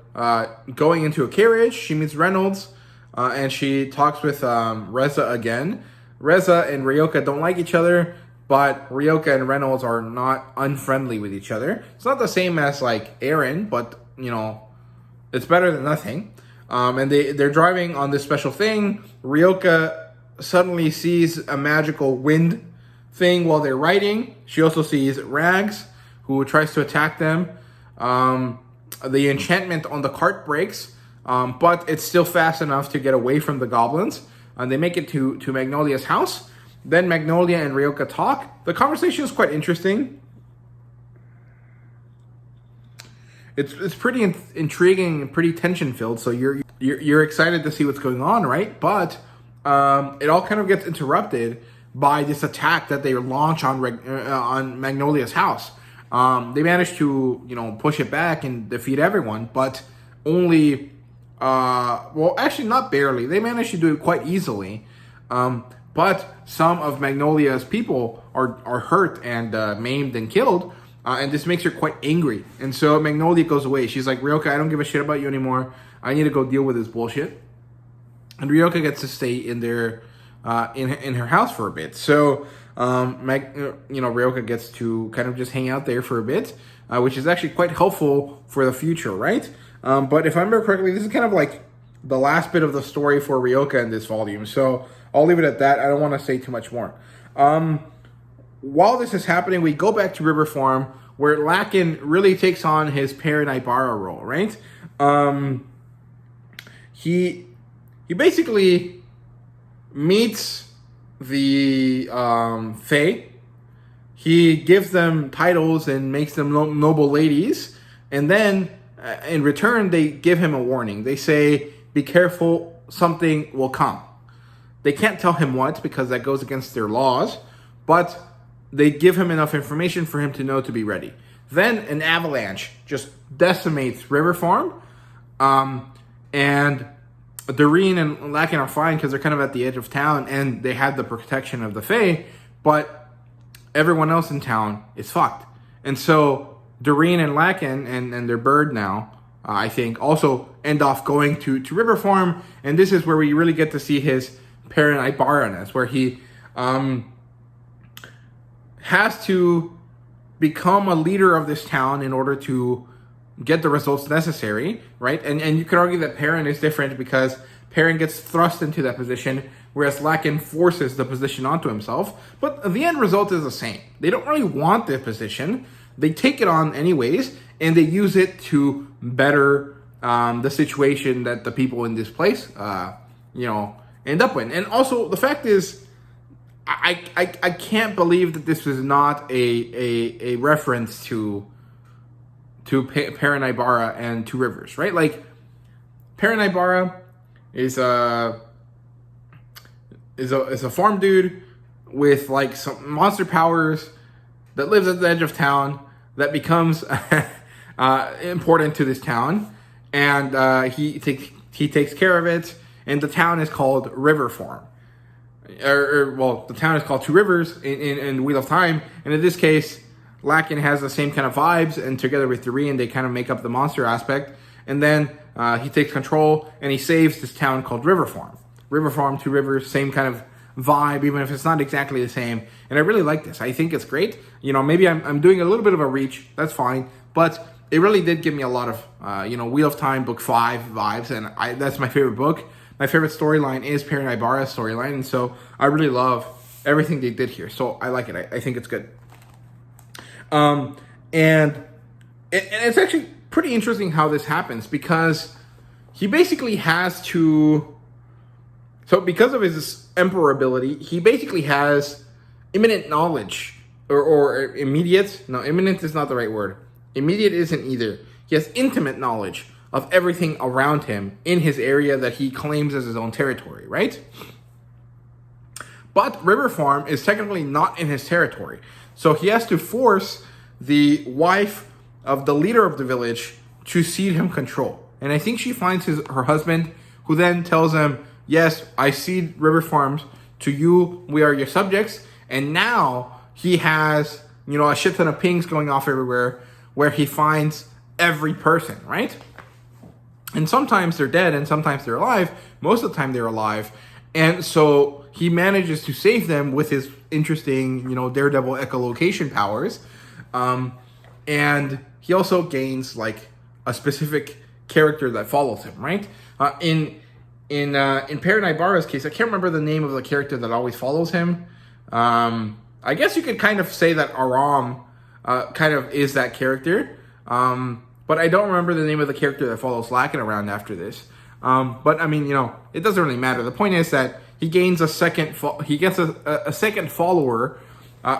going into a carriage. She meets Reynolds, and she talks with Reza again. Reza and Ryoka don't like each other, but Ryoka and Reynolds are not unfriendly with each other. It's not the same as like Aaron, but it's better than nothing. And they're driving on this special thing. Ryoka suddenly sees a magical wind thing while they're riding. She also sees Rags, who tries to attack them. The enchantment on the cart breaks, but it's still fast enough to get away from the goblins. And they make it to Magnolia's house. Then Magnolia and Ryoka talk. The conversation is quite interesting. It's pretty intriguing and pretty tension filled. So you're excited to see what's going on, right? But it all kind of gets interrupted by this attack that they launch on Magnolia's house. They manage to push it back and defeat everyone, but only well, actually not barely. They managed to do it quite easily. But some of Magnolia's people are hurt and maimed and killed, and this makes her quite angry. And so Magnolia goes away. She's like, Ryoka, I don't give a shit about you anymore. I need to go deal with this bullshit. And Ryoka gets to stay in their in her house for a bit. So Ryoka gets to kind of just hang out there for a bit, which is actually quite helpful for the future, right? But if I remember correctly, this is kind of like the last bit of the story for Ryoka in this volume. So I'll leave it at that. I don't want to say too much more. While this is happening, we go back to River Farm, where Laken really takes on his Perrin Ibarra role, right? He basically meets the Fae. He gives them titles and makes them noble ladies. And then, in return, they give him a warning. They say, be careful, something will come. They can't tell him what, because that goes against their laws, but they give him enough information for him to know to be ready. Then an avalanche just decimates River Farm, and Doreen and Laken are fine because they're kind of at the edge of town, and they have the protection of the Fae, but everyone else in town is fucked. And so Doreen and Laken and their bird now, I think, also end off going to River Farm, and this is where we really get to see his Perrin Ibarra-ness, where he has to become a leader of this town in order to get the results necessary, right? And you could argue that Perrin is different because Perrin gets thrust into that position, whereas Laken forces the position onto himself. But the end result is the same. They don't really want the position. They take it on anyways, and they use it to better the situation that the people in this place, end up in. And also, the fact is, I can't believe that this was not a reference to Paranaibara and Two Rivers, right? Like, Paranaibara is a farm dude with like some monster powers that lives at the edge of town that becomes important to this town, and he takes care of it. And the town is called River Farm, well, the town is called Two Rivers in Wheel of Time, and in this case, Laken has the same kind of vibes, and together with Doreen, they kind of make up the monster aspect. And then he takes control and he saves this town called River Farm. River Farm, Two Rivers, same kind of vibe, even if it's not exactly the same. And I really like this. I think it's great. Maybe I'm doing a little bit of a reach. That's fine. But it really did give me a lot of, Wheel of Time Book 5 vibes. And that's my favorite book. My favorite storyline is Paranaibara's storyline. And so I really love everything they did here. So I like it. I think it's good. And it's actually pretty interesting how this happens, because he basically has to... So because of his Emperor ability, he basically has imminent knowledge, or immediate. No, imminent is not the right word. Immediate isn't either. He has intimate knowledge of everything around him in his area that he claims as his own territory, right? But River Farm is technically not in his territory. So he has to force the wife of the leader of the village to cede him control. And I think she finds her husband, who then tells him, yes, I cede River Farms to you. We are your subjects. And now he has, a shit ton of pings going off everywhere where he finds every person, right? And sometimes they're dead and sometimes they're alive. Most of the time they're alive. And so he manages to save them with his interesting, daredevil echolocation powers. And he also gains like a specific character that follows him, right? In Paranaibara's case, I can't remember the name of the character that always follows him. I guess you could kind of say that Aram kind of is that character. But I don't remember the name of the character that follows Laken around after this. But I mean, it doesn't really matter. The point is that he gains a second second follower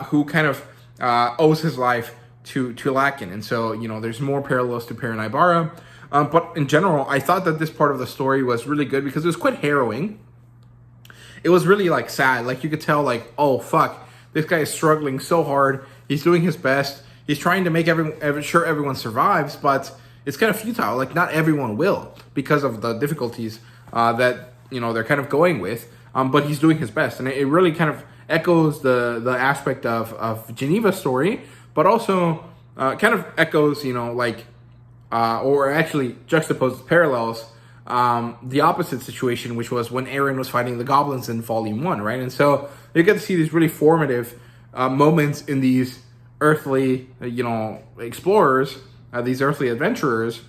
who kind of owes his life to Laken. And so, there's more parallels to Paranaibara. But in general, I thought that this part of the story was really good because it was quite harrowing. It was really like sad. Like you could tell like, oh fuck, this guy is struggling so hard. He's doing his best. He's trying to make sure everyone survives, but it's kind of futile. Like not everyone will because of the difficulties that they're kind of going with. But he's doing his best, and it really kind of echoes the aspect of Geneva's story, but also kind of echoes or actually juxtaposes parallels the opposite situation, which was when Eren was fighting the goblins in Volume 1, right? And so you get to see these really formative moments in these earthly, explorers, these earthly adventurers,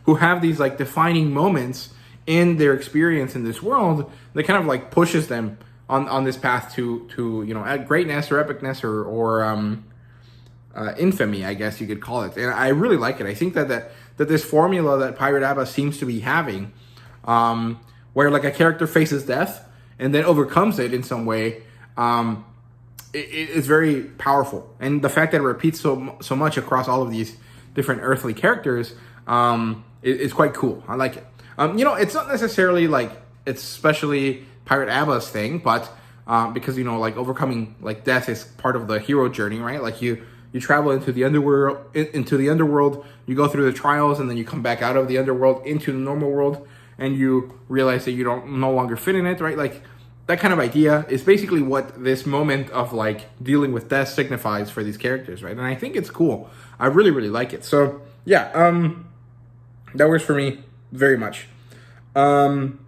who have these like defining moments in their experience in this world that kind of like pushes them on this path to greatness or epicness or infamy, I guess you could call it. And I really like it. I think that this formula that pirateaba seems to be having, where like a character faces death and then overcomes it in some way, it is very powerful. And the fact that it repeats so much across all of these different earthly characters is quite cool. I like it. It's not necessarily like it's especially pirateaba's thing, but because like overcoming like death is part of the hero journey, right? Like you travel into the underworld, you go through the trials, and then you come back out of the underworld into the normal world, and you realize that you no longer fit in it, right? Like that kind of idea is basically what this moment of like dealing with death signifies for these characters, right? And I think it's cool. I really, really like it. So yeah, that works for me very much. Then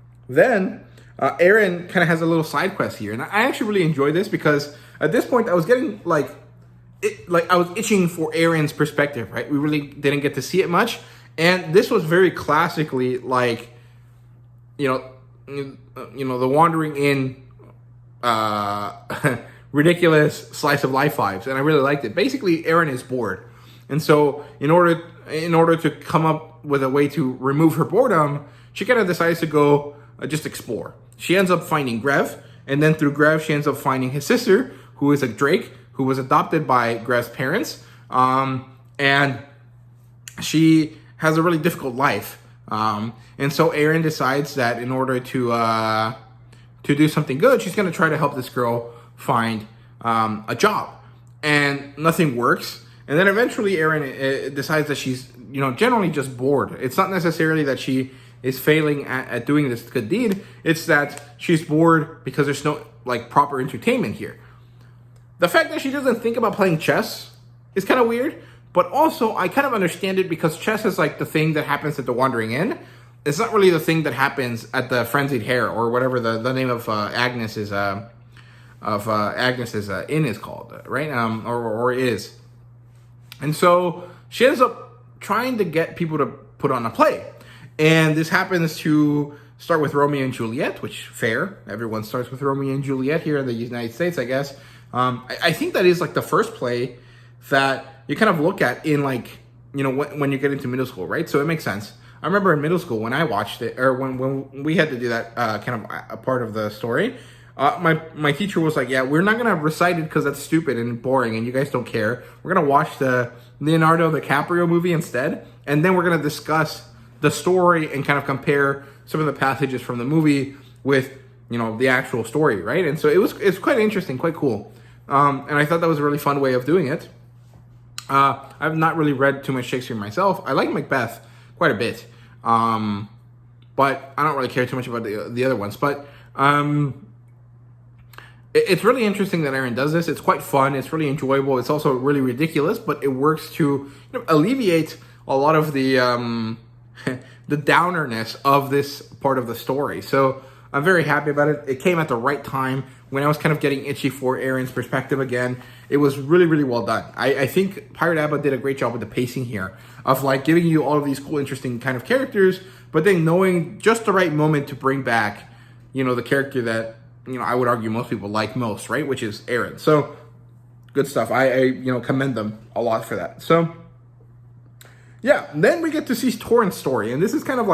Eren kind of has a little side quest here, and I actually really enjoy this because at this point I was getting I was itching for Eren's perspective, right? We really didn't get to see it much, and this was very classically like, the wandering in, ridiculous slice of life vibes, and I really liked it. Basically, Eren is bored, And so in order to come up with a way to remove her boredom, she kind of decides to go just explore. She ends up finding Grev, and then through Grev, she ends up finding his sister, who is a Drake, who was adopted by Grev's parents, and she has a really difficult life. And so Aaron decides that in order to do something good, she's going to try to help this girl find a job, and nothing works. And then eventually Aaron decides that she's, generally just bored. It's not necessarily that she is failing at doing this good deed. It's that she's bored because there's no proper entertainment here. The fact that she doesn't think about playing chess is kind of weird, but also I kind of understand it because chess is the thing that happens at the Wandering Inn. It's not really the thing that happens at the Frenzied Hare, or whatever the name of Agnes's inn is called, right? Or is. And so she ends up trying to get people to put on a play. And this happens to start with Romeo and Juliet, which, fair. Everyone starts with Romeo and Juliet here in the United States, I guess. I think that is the first play that you kind of look at in when you get into middle school, right? So it makes sense. I remember in middle school when I watched it, or when we had to do that kind of a part of the story, my teacher was like, yeah, we're not going to recite it because that's stupid and boring and you guys don't care. We're going to watch the Leonardo DiCaprio movie instead, and then we're going to discuss the story and kind of compare some of the passages from the movie with, the actual story, right? And so it's quite interesting, quite cool. And I thought that was a really fun way of doing it. I've not really read too much Shakespeare myself. I like Macbeth quite a bit. But I don't really care too much about the other ones. But it's really interesting that Aaron does this. It's quite fun. It's really enjoyable. It's also really ridiculous, but it works to alleviate a lot of the the downerness of this part of the story. So I'm very happy about it. It came at the right time when I was kind of getting itchy for Aaron's perspective again. It was really, really well done. I think pirateaba did a great job with the pacing here of giving you all of these cool, interesting kind of characters, but then knowing just the right moment to bring back, the character that, I would argue most people like most, right? Which is Aaron. So good stuff. I commend them a lot for that. So yeah, then we get to see Torrent's story, and this is kind of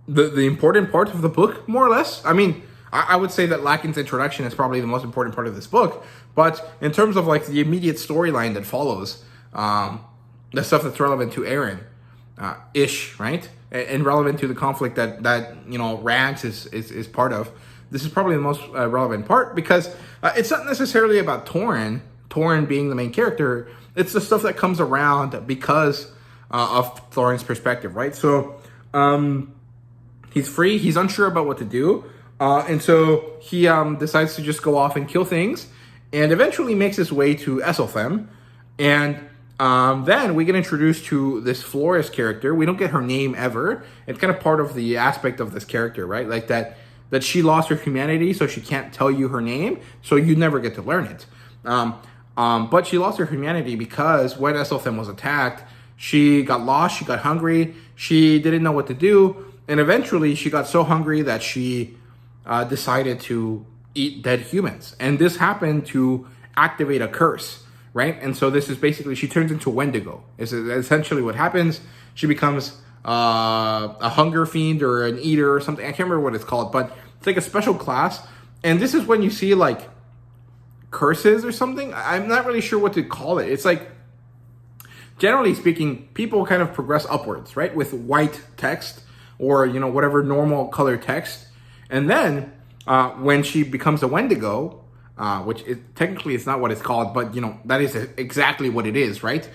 the important part of the book, more or less. I mean, I would say that Laken's introduction is probably the most important part of this book, but in terms of the immediate storyline that follows, the stuff that's relevant to Aaron, ish, right? And relevant to the conflict that Rags is part of. This is probably the most relevant part because it's not necessarily about Torrent being the main character. It's the stuff that comes around because of Thorin's perspective, right? So he's free. He's unsure about what to do. And so he decides to just go off and kill things and eventually makes his way to Esthelm. And then we get introduced to this Flores character. We don't get her name ever. It's kind of part of the aspect of this character, right? That she lost her humanity, so she can't tell you her name, so you never get to learn it. But she lost her humanity because when Esthelm was attacked, she got lost, she got hungry, she didn't know what to do, and eventually she got so hungry that she decided to eat dead humans. And this happened to activate a curse, right? And so this is basically, she turns into Wendigo. Is essentially what happens. She becomes a hunger fiend or an eater or something. I can't remember what it's called, but it's a special class. And this is when you see curses or something. I'm not really sure what to call it. It's generally speaking, people kind of progress upwards, right? With white text or, whatever normal color text. And then when she becomes a Wendigo, which technically it's not what it's called, but, that is exactly what it is, right?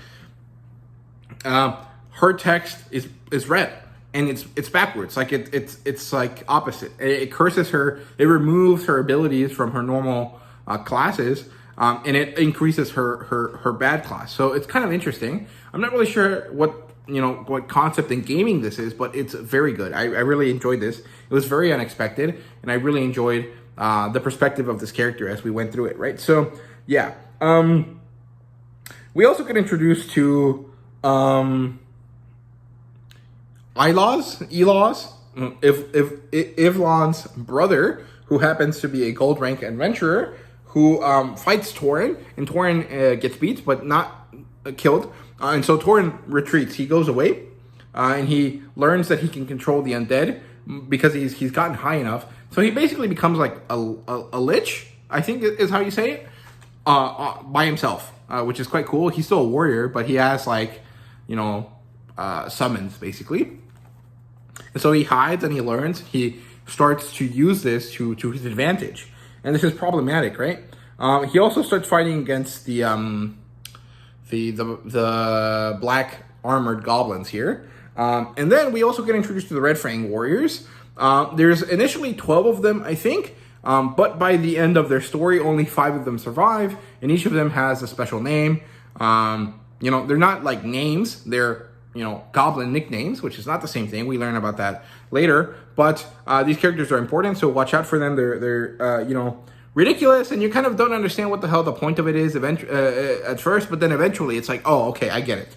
Her text is red. And it's backwards, it's opposite. It curses her. It removes her abilities from her normal classes, and it increases her bad class. So it's kind of interesting. I'm not really sure what concept in gaming this is, but it's very good. I really enjoyed this. It was very unexpected, and I really enjoyed the perspective of this character as we went through it. Right. So yeah. We also get introduced to Elos, Ivlan's brother, who happens to be a gold rank adventurer, who fights Torin, and Torin gets beat, but not killed. And so Torin retreats. He goes away, and he learns that he can control the undead because he's gotten high enough. So he basically becomes like a lich, I think is how you say it, by himself, which is quite cool. He's still a warrior, but he has like, summons basically. And so he hides and he learns. He starts to use this to his advantage, and this is problematic, right? He also starts fighting against the black armored goblins here, and then we also get introduced to the Red Fang warriors. There's initially 12 of them, I think, but by the end of their story, only 5 of them survive, and each of them has a special name. They're not like names; they're goblin nicknames, which is not the same thing. We learn about that later, but these characters are important, so watch out for them. They're ridiculous, and you kind of don't understand what the hell the point of it is at first, but then eventually it's like, oh, okay, I get it.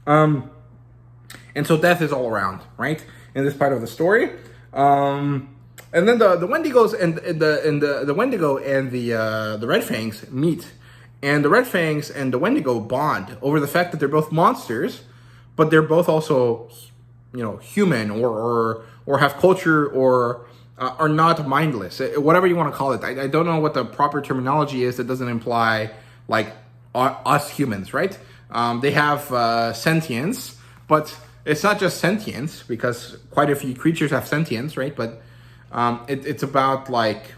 And so death is all around, right, in this part of the story. And then the Wendigos and the Wendigo and the Red Fangs meet, and the Red Fangs and the Wendigo bond over the fact that they're both monsters, but they're both also, human or have culture or are not mindless, whatever you want to call it. I don't know what the proper terminology is that doesn't imply like us humans, right? They have sentience, but it's not just sentience, because quite a few creatures have sentience, right? But it's about like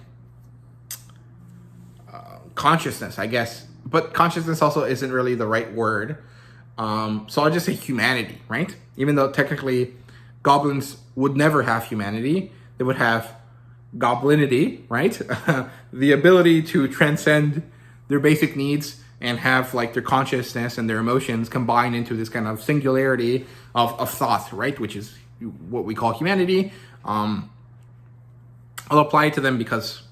consciousness, I guess. But consciousness also isn't really the right word. So I'll just say humanity, right? Even though technically goblins would never have humanity. They would have goblinity, right? The ability to transcend their basic needs and have like their consciousness and their emotions combined into this kind of singularity of thought, right? Which is what we call humanity. I'll apply it to them because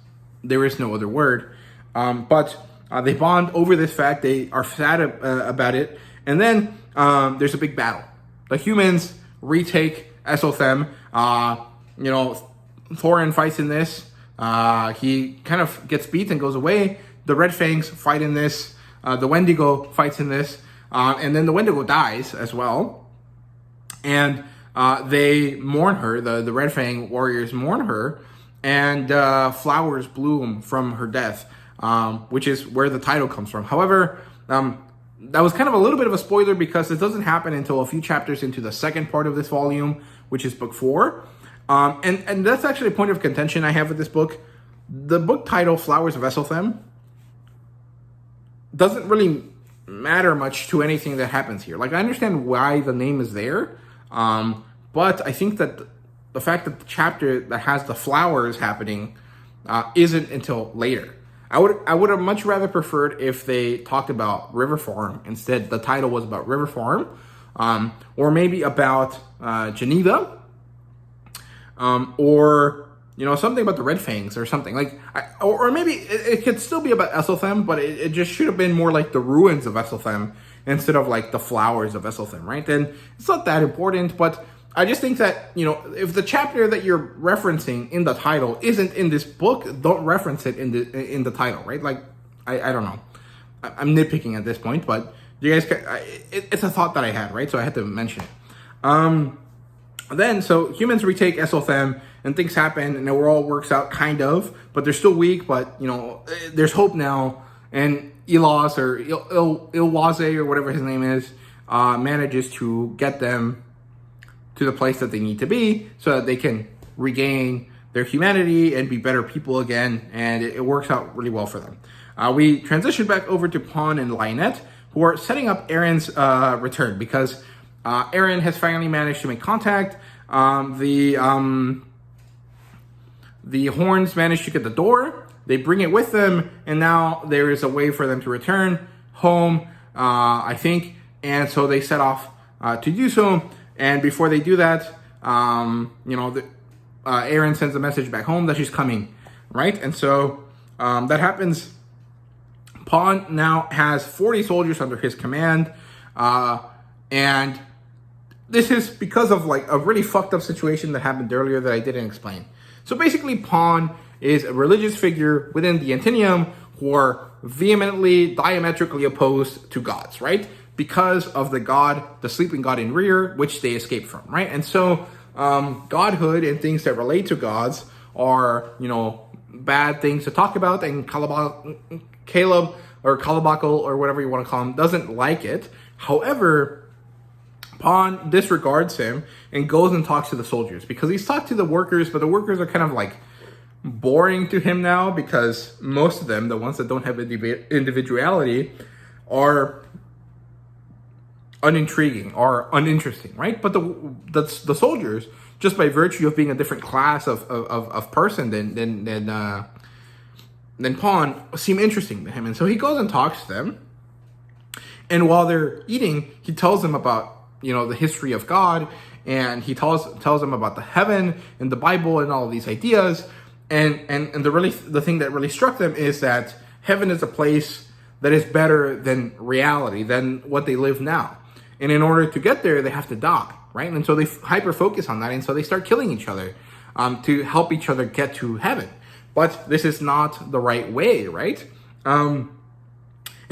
there is no other word. But they bond over this fact. They are sad about it. And then there's a big battle. The humans retake Esthelm. Thorin fights in this. He kind of gets beat and goes away. The Red Fangs fight in this. The Wendigo fights in this. And then the Wendigo dies as well. And they mourn her. The Red Fang warriors mourn her. And flowers bloom from her death, which is where the title comes from. However, that was kind of a little bit of a spoiler because it doesn't happen until a few chapters into the second part of this volume, which is book 4. And that's actually a point of contention I have with this book. The book title, Flowers of Esthelm, doesn't really matter much to anything that happens here. Like, I understand why the name is there, but I think that the fact that the chapter that has the flowers happening isn't until later. I would have much rather preferred if they talked about River Farm. Instead, the title was about River Farm, or maybe about Geneva, or something about the Red Fangs or something like, or maybe it could still be about Esthelm, but it just should have been more like the ruins of Esthelm instead of like the flowers of Esthelm, right? And it's not that important, but I just think that, if the chapter that you're referencing in the title isn't in this book, don't reference it in the title, right? Like, I don't know. I'm nitpicking at this point, but you guys, it's a thought that I had, right? So I had to mention it. Then, so humans retake Esthelm, and things happen, and it all works out, kind of, but they're still weak, but, there's hope now, and Ilos, or Ilwaze, or whatever his name is, manages to get them to the place that they need to be so that they can regain their humanity and be better people again, and it works out really well for them. We transition back over to Pawn and Lionette, who are setting up Aaron's return, because Aaron has finally managed to make contact. The Horns managed to get the door. They bring it with them, and now there is a way for them to return home, I think, and so they set off to do so. And before they do that, Aaron sends a message back home that she's coming, right? And so that happens. Pawn now has 40 soldiers under his command, and this is because of like a really fucked up situation that happened earlier that I didn't explain. So basically, Pawn is a religious figure within the Antinium who are vehemently, diametrically opposed to gods, right? Because of the sleeping god in rear, which they escaped from, right? And so godhood and things that relate to gods are, bad things to talk about, and Caleb or Calabacal or whatever you want to call him doesn't like it. However, Pawn disregards him and goes and talks to the soldiers, because he's talked to the workers, but the workers are kind of like boring to him now, because most of them, the ones that don't have individuality, are unintriguing or uninteresting, right? But the soldiers, just by virtue of being a different class of person than Pawn, seem interesting to him, and so he goes and talks to them. And while they're eating, he tells them about the history of God, and he tells them about the heaven and the Bible and all of these ideas. And the thing that really struck them is that heaven is a place that is better than reality, than what they live now. And in order to get there, they have to die, right? And so they hyper focus on that, and so they start killing each other to help each other get to heaven. But this is not the right way, right? And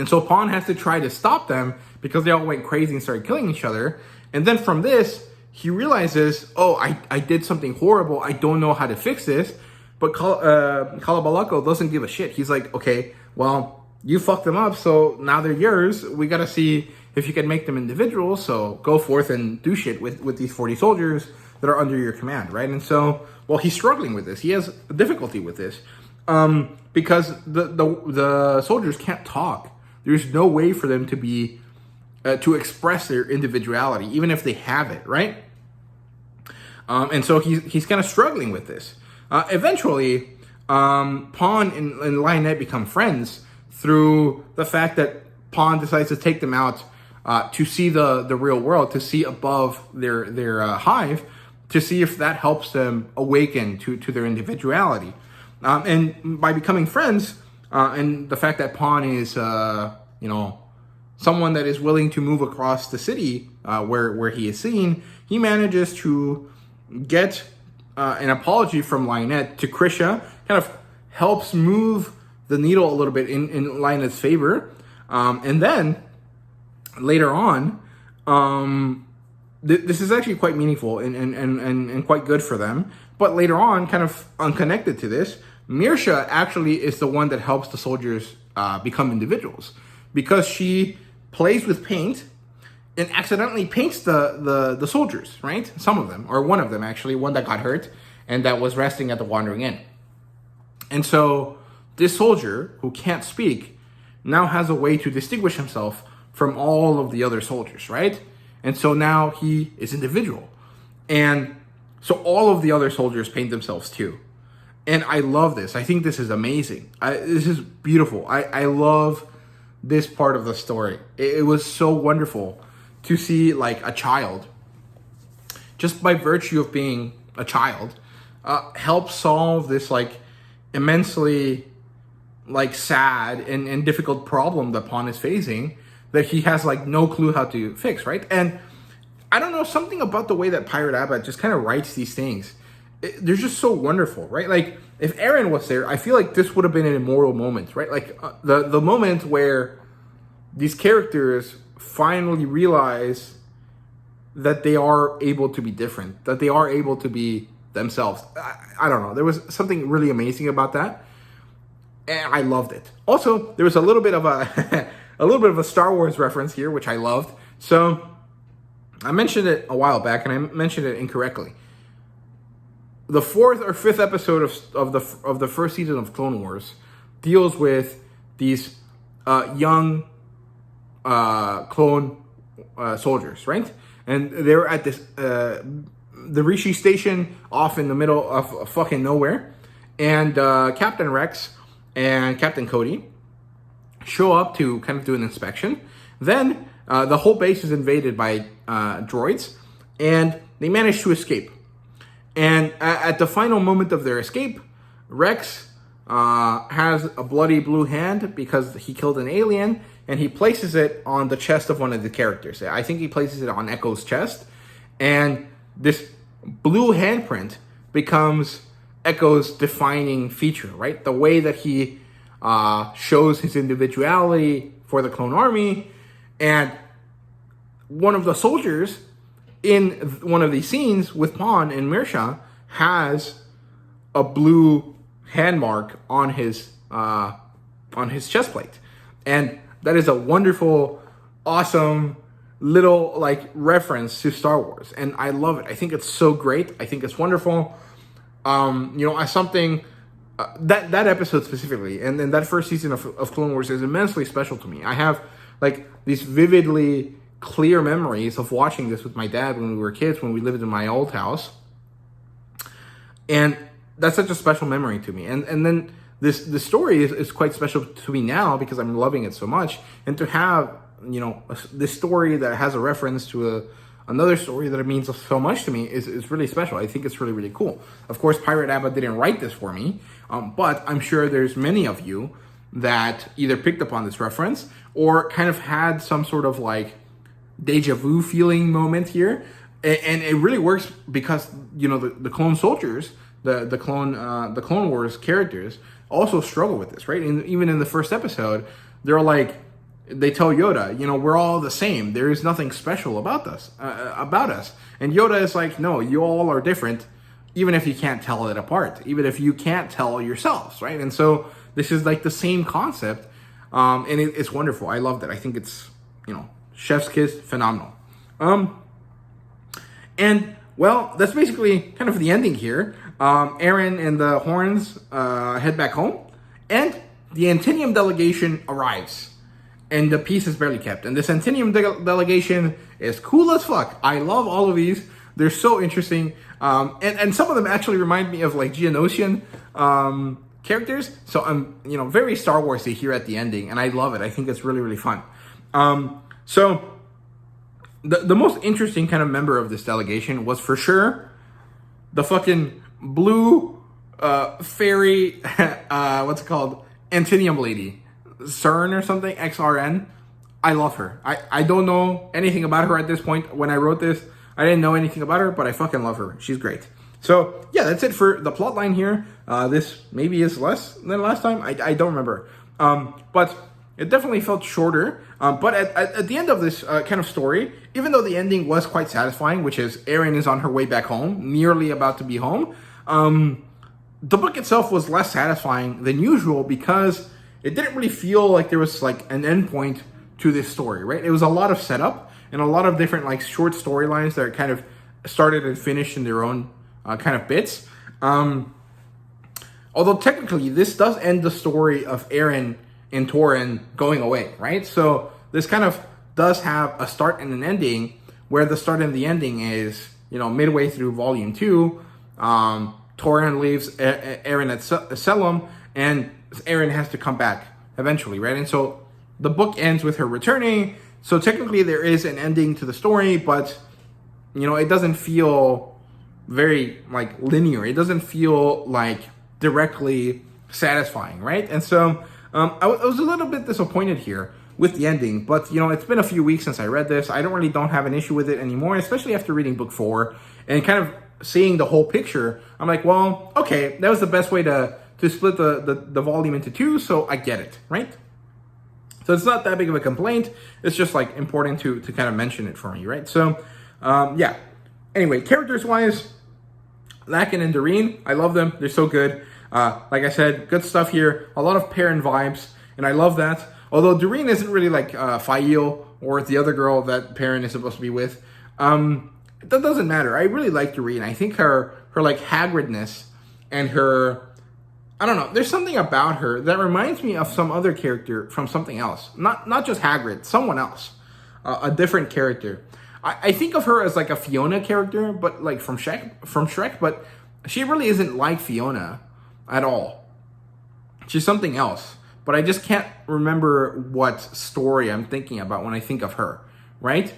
so Pawn has to try to stop them, because they all went crazy and started killing each other. And then from this, he realizes, oh, I did something horrible. I don't know how to fix this. But Calabalako doesn't give a shit. He's like, okay, well, you fucked them up, so now they're yours. We got to see if you can make them individuals. So go forth and do shit with these 40 soldiers that are under your command, right? And so, well, he's struggling with this. He has difficulty with this because the soldiers can't talk. There's no way for them to be to express their individuality, even if they have it, right? And so he's kind of struggling with this. Eventually, Pawn and Lionette become friends through the fact that Pawn decides to take them out to see the real world, to see above their hive, to see if that helps them awaken to their individuality. And by becoming friends, and the fact that Pawn is, someone that is willing to move across the city where he is seen, he manages to get an apology from Lionette to Krisha, kind of helps move the needle a little bit in Lionette's favor. And then later on, this is actually quite meaningful and quite good for them. But later on, kind of unconnected to this, Mirsha actually is the one that helps the soldiers become individuals, because she plays with paint and accidentally paints the soldiers, right? Some of them, or one of them actually, one that got hurt and that was resting at the Wandering Inn. And so this soldier, who can't speak, now has a way to distinguish himself from all of the other soldiers, right? And so now he is individual. And so all of the other soldiers paint themselves too. And I love this. I think this is amazing. This is beautiful. I love this part of the story. It was so wonderful to see like a child, just by virtue of being a child, help solve this like immensely like sad and difficult problem that Pawn is facing, that he has like no clue how to fix, right? And I don't know, something about the way that pirateaba just kind of writes these things, they're just so wonderful, right? Like if Aaron was there, I feel like this would have been an immortal moment, right? Like the moment where these characters finally realize that they are able to be different, that they are able to be themselves. I don't know. There was something really amazing about that, and I loved it. Also, there was a little bit of a Star Wars reference here, which I loved. So I mentioned it a while back, and I mentioned it incorrectly. The 4th or 5th episode of the first season of Clone Wars deals with these young clone soldiers, right? And they're at this the Rishi station off in the middle of fucking nowhere, and Captain Rex and Captain Cody show up to kind of do an inspection. Then the whole base is invaded by droids, and they manage to escape. And at the final moment of their escape, Rex has a bloody blue hand because he killed an alien, and he places it on the chest of one of the characters. I think he places it on Echo's chest, and this blue handprint becomes Echo's defining feature, right? The way that he shows his individuality for the clone army. And one of the soldiers in one of these scenes with Pawn and Mirsha has a blue hand mark on his chest plate. And that is a wonderful, awesome little like reference to Star Wars. And I love it. I think it's so great. I think it's wonderful. As something that episode specifically, and then that first season of Clone Wars is immensely special to me. I have like these vividly clear memories of watching this with my dad when we were kids, when we lived in my old house. And that's such a special memory to me. And then this story is quite special to me now because I'm loving it so much. And to have, this story that has a reference to another story that it means so much to me is really special. I think it's really, really cool. Of course, pirateaba didn't write this for me, but I'm sure there's many of you that either picked up on this reference or kind of had some sort of like deja vu feeling moment here. And it really works because, the clone soldiers, the Clone Wars characters also struggle with this, right? And even in the first episode, they're like, they tell Yoda, we're all the same. There is nothing special about us. And Yoda is like, no, you all are different, even if you can't tell it apart, even if you can't tell yourselves, right? And so this is like the same concept, and it's wonderful. I love that. I think it's, chef's kiss, phenomenal. And well, that's basically kind of the ending here. Aaron and the Horns head back home, and the Antinium delegation arrives. And the peace is barely kept. And this Antinium delegation is cool as fuck. I love all of these. They're so interesting. And some of them actually remind me of like Geonosian characters. So I'm, very Star Warsy here at the ending. And I love it. I think it's really, really fun. So the most interesting kind of member of this delegation was for sure the fucking blue fairy, what's it called? Antinium lady. CERN or something, XRN. I love her. I don't know anything about her at this point. When I wrote this, I didn't know anything about her, but I fucking love her. She's great. So, yeah, that's it for the plot line here. This maybe is less than last time. I don't remember. But it definitely felt shorter. But at the end of this kind of story, even though the ending was quite satisfying, which is Erin is on her way back home, nearly about to be home, the book itself was less satisfying than usual because it didn't really feel like there was like an endpoint to this story, right? It was a lot of setup and a lot of different like short storylines that kind of started and finished in their own kind of bits. Although technically this does end the story of Aaron and Torin going away, right? So this kind of does have a start and an ending, where the start and the ending is, midway through volume 2. Torin leaves Aaron at Esthelm, and Aaron has to come back eventually, right? And so the book ends with her returning. So technically there is an ending to the story, but, it doesn't feel very, like, linear. It doesn't feel, like, directly satisfying, right? And so I was a little bit disappointed here with the ending, but, it's been a few weeks since I read this. I don't have an issue with it anymore, especially after reading book 4 and kind of seeing the whole picture. I'm like, well, okay, that was the best way to split the volume into 2, so I get it, right? So it's not that big of a complaint. It's just like important to kind of mention it for me, right? So, yeah. Anyway, characters-wise, Laken and Doreen, I love them. They're so good. Like I said, good stuff here. A lot of Perrin vibes, and I love that. Although Doreen isn't really like Fail or the other girl that Perrin is supposed to be with. That doesn't matter. I really like Doreen. I think her like Hagridness and her, I don't know, there's something about her that reminds me of some other character from something else. Not just Hagrid, someone else. A different character. I think of her as like a Fiona character, but like from Shrek, but she really isn't like Fiona at all. She's something else. But I just can't remember what story I'm thinking about when I think of her, right?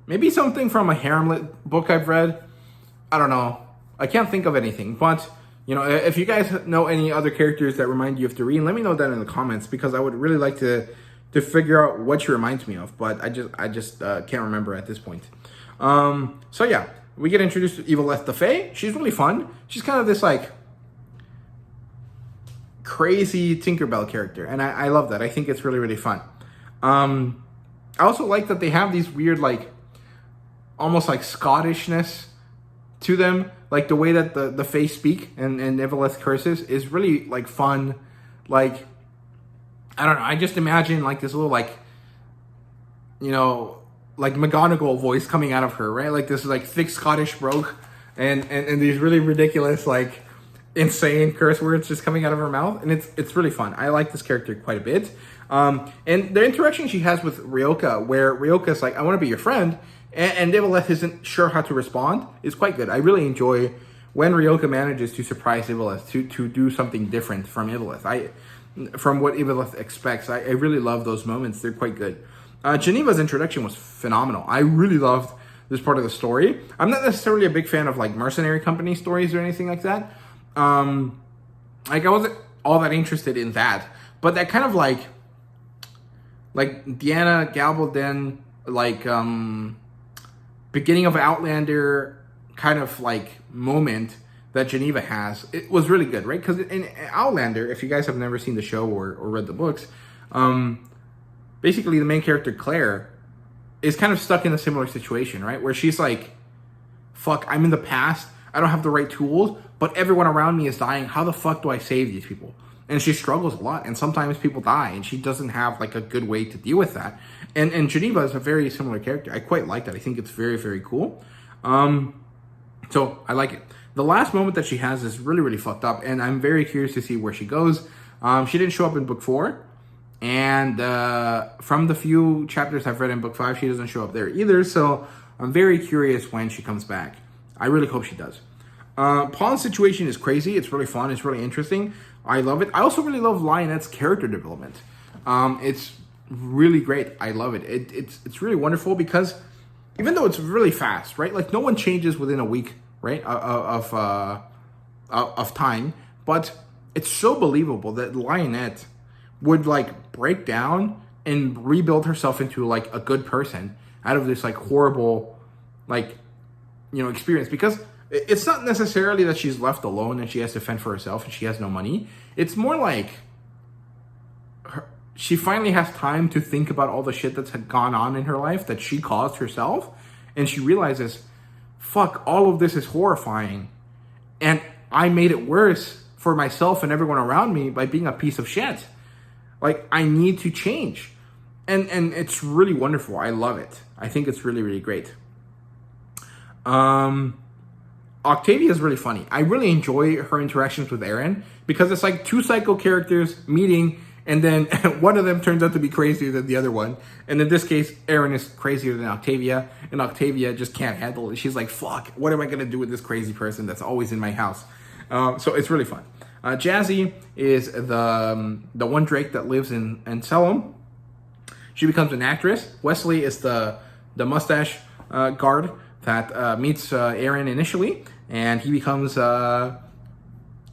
Maybe something from a Hamlet book I've read. I don't know. I can't think of anything. But, if you guys know any other characters that remind you of Doreen, let me know that in the comments, because I would really like to figure out what she reminds me of. But I just can't remember at this point. So yeah, we get introduced to Eveleth the Fae. She's really fun. She's kind of this like crazy Tinkerbell character, and I love that. I think it's really, really fun. I also like that they have these weird, like, almost like Scottishness to them. Like the way that the Fae speak and Eveleth curses is really like fun. Like, I don't know, I just imagine like this little like, you know, like McGonagall voice coming out of her, right? Like this like thick Scottish brogue and these really ridiculous, like insane curse words just coming out of her mouth. And it's really fun. I like this character quite a bit. And the interaction she has with Ryoka, where Ryoka's like, I want to be your friend, and Eveleth isn't sure how to respond, is quite good. I really enjoy when Ryoka manages to surprise Eveleth, to do something different from Eveleth. From what Eveleth expects. I really love those moments. They're quite good. Geneva's introduction was phenomenal. I really loved this part of the story. I'm not necessarily a big fan of like mercenary company stories or anything like that. Like I wasn't all that interested in that, but that kind of like Diana Gabaldon, like beginning of Outlander kind of like moment that Geneva has, it was really good, right? Because in Outlander, if you guys have never seen the show or read the books, basically the main character, Claire, is kind of stuck in a similar situation, right? Where she's like, fuck, I'm in the past, I don't have the right tools, but everyone around me is dying. How the fuck do I save these people? And she struggles a lot, and sometimes people die, and she doesn't have like a good way to deal with that. And Geneva is a very similar character. I quite like that. I think it's very, very cool. So I like it. The last moment that she has is really, really fucked up, and I'm very curious to see where she goes. She didn't show up in book 4, and from the few chapters I've read in book 5, she doesn't show up there either, so I'm very curious when she comes back. I really hope she does. Pawn's situation is crazy. It's really fun. It's really interesting. I love it. I also really love Lionette's character development. It's really great. I love it. It's really wonderful because even though it's really fast, right? Like no one changes within a week, right? Of time, but it's so believable that Lionette would like break down and rebuild herself into like a good person out of this like horrible, like, you know, experience. Because it's not necessarily that she's left alone and she has to fend for herself and she has no money. It's more like she finally has time to think about all the shit that's gone on in her life that she caused herself. And she realizes, fuck, all of this is horrifying. And I made it worse for myself and everyone around me by being a piece of shit. Like, I need to change. And it's really wonderful. I love it. I think it's really, really great. Octavia is really funny. I really enjoy her interactions with Aaron because it's like two psycho characters meeting, and then one of them turns out to be crazier than the other one. And in this case, Aaron is crazier than Octavia, and Octavia just can't handle it. She's like, fuck, what am I going to do with this crazy person that's always in my house? So it's really fun. Jazzy is the one Drake that lives in Esthelm. She becomes an actress. Wesley is the mustache guard that meets Aaron initially, and he becomes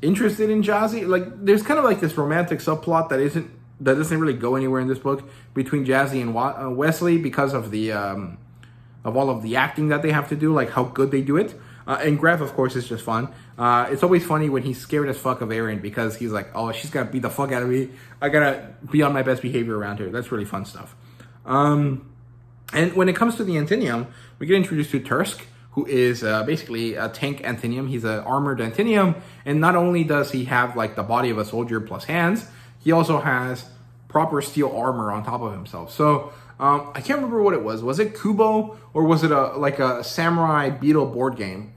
interested in Jazzy. Like, there's kind of like this romantic subplot that doesn't really go anywhere in this book between Jazzy and Wesley because of the of all of the acting that they have to do, like how good they do it. And Graf, of course, is just fun. It's always funny when he's scared as fuck of Aaron because he's like, oh, she's gonna beat the fuck out of me. I gotta be on my best behavior around her. That's really fun stuff. And when it comes to the Anthenium, we get introduced to Tursk, who is basically a tank Anthenium. He's an armored Anthenium, and not only does he have like the body of a soldier plus hands, he also has proper steel armor on top of himself. So I can't remember what it was. Was it Kubo, or was it like a samurai beetle board game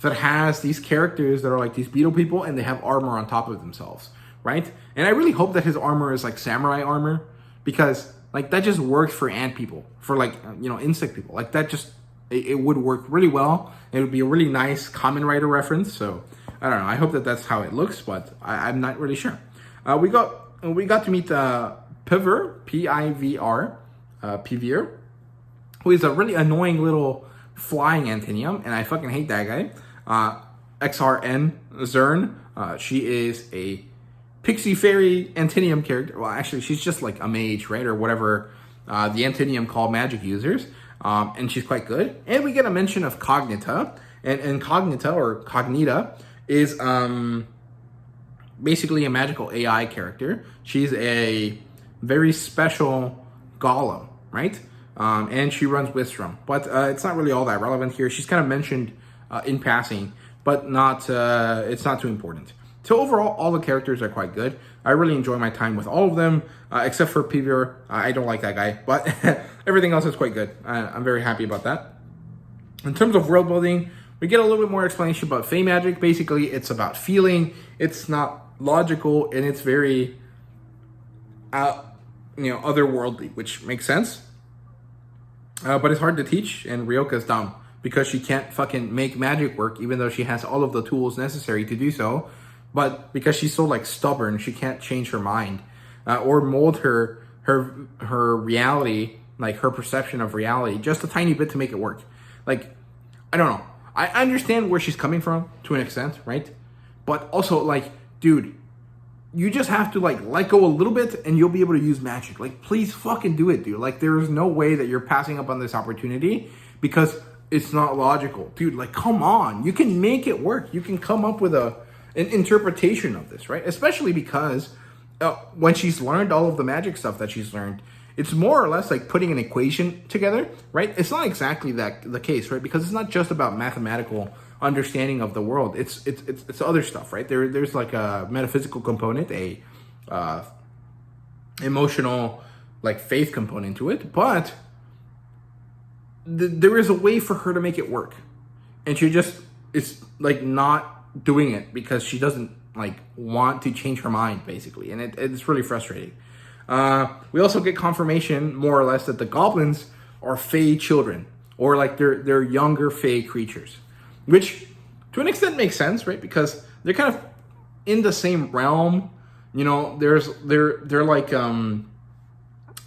that has these characters that are like these beetle people and they have armor on top of themselves, right? And I really hope that his armor is like samurai armor, because like that just works for ant people, for like, you know, insect people. Like that just, it would work really well. It would be a really nice Kamen Rider reference. So I don't know. I hope that that's how it looks, but I'm not really sure. We got to meet Pivr, P-I-V-R, Pivr, who is a really annoying little flying Anthenium, and I fucking hate that guy. XRN Zern, she is a Pixie Fairy Anthenium character. Well, actually, she's just like a mage, right? Or whatever the Anthenium call magic users. And she's quite good. And we get a mention of Cognita. And Cognita, or Cognita, is basically a magical AI character. She's a very special golem, right? And she runs Wistrom. But it's not really all that relevant here. She's kind of mentioned in passing, but not it's not too important. So overall, all the characters are quite good. I really enjoy my time with all of them, except for Peter. I don't like that guy, but everything else is quite good. I'm very happy about that. In terms of world building, we get a little bit more explanation about Fey magic. Basically, it's about feeling. It's not logical, and it's very, otherworldly, which makes sense. But it's hard to teach, and Ryoka's dumb because she can't fucking make magic work, even though she has all of the tools necessary to do so. But because she's so like stubborn, she can't change her mind or mold her reality, like her perception of reality, just a tiny bit to make it work. Like, I don't know. I understand where she's coming from to an extent, right? But also, like, dude, you just have to like let go a little bit and you'll be able to use magic. Like, please fucking do it, dude. Like, there is no way that you're passing up on this opportunity because it's not logical. Dude, like, come on. You can make it work. You can come up with an interpretation of this, right? Especially because when she's learned all of the magic stuff that she's learned, it's more or less like putting an equation together, right? It's not exactly that the case, right? Because it's not just about mathematical understanding of the world. It's other stuff, right? There's like a metaphysical component, a emotional, like faith component to it, but there is a way for her to make it work, and she just is like not doing it because she doesn't like want to change her mind, basically, and it's really frustrating. We also get confirmation, more or less, that the goblins are Fey children, or like they're younger Fey creatures, which to an extent makes sense, right? Because they're kind of in the same realm. You know, they're like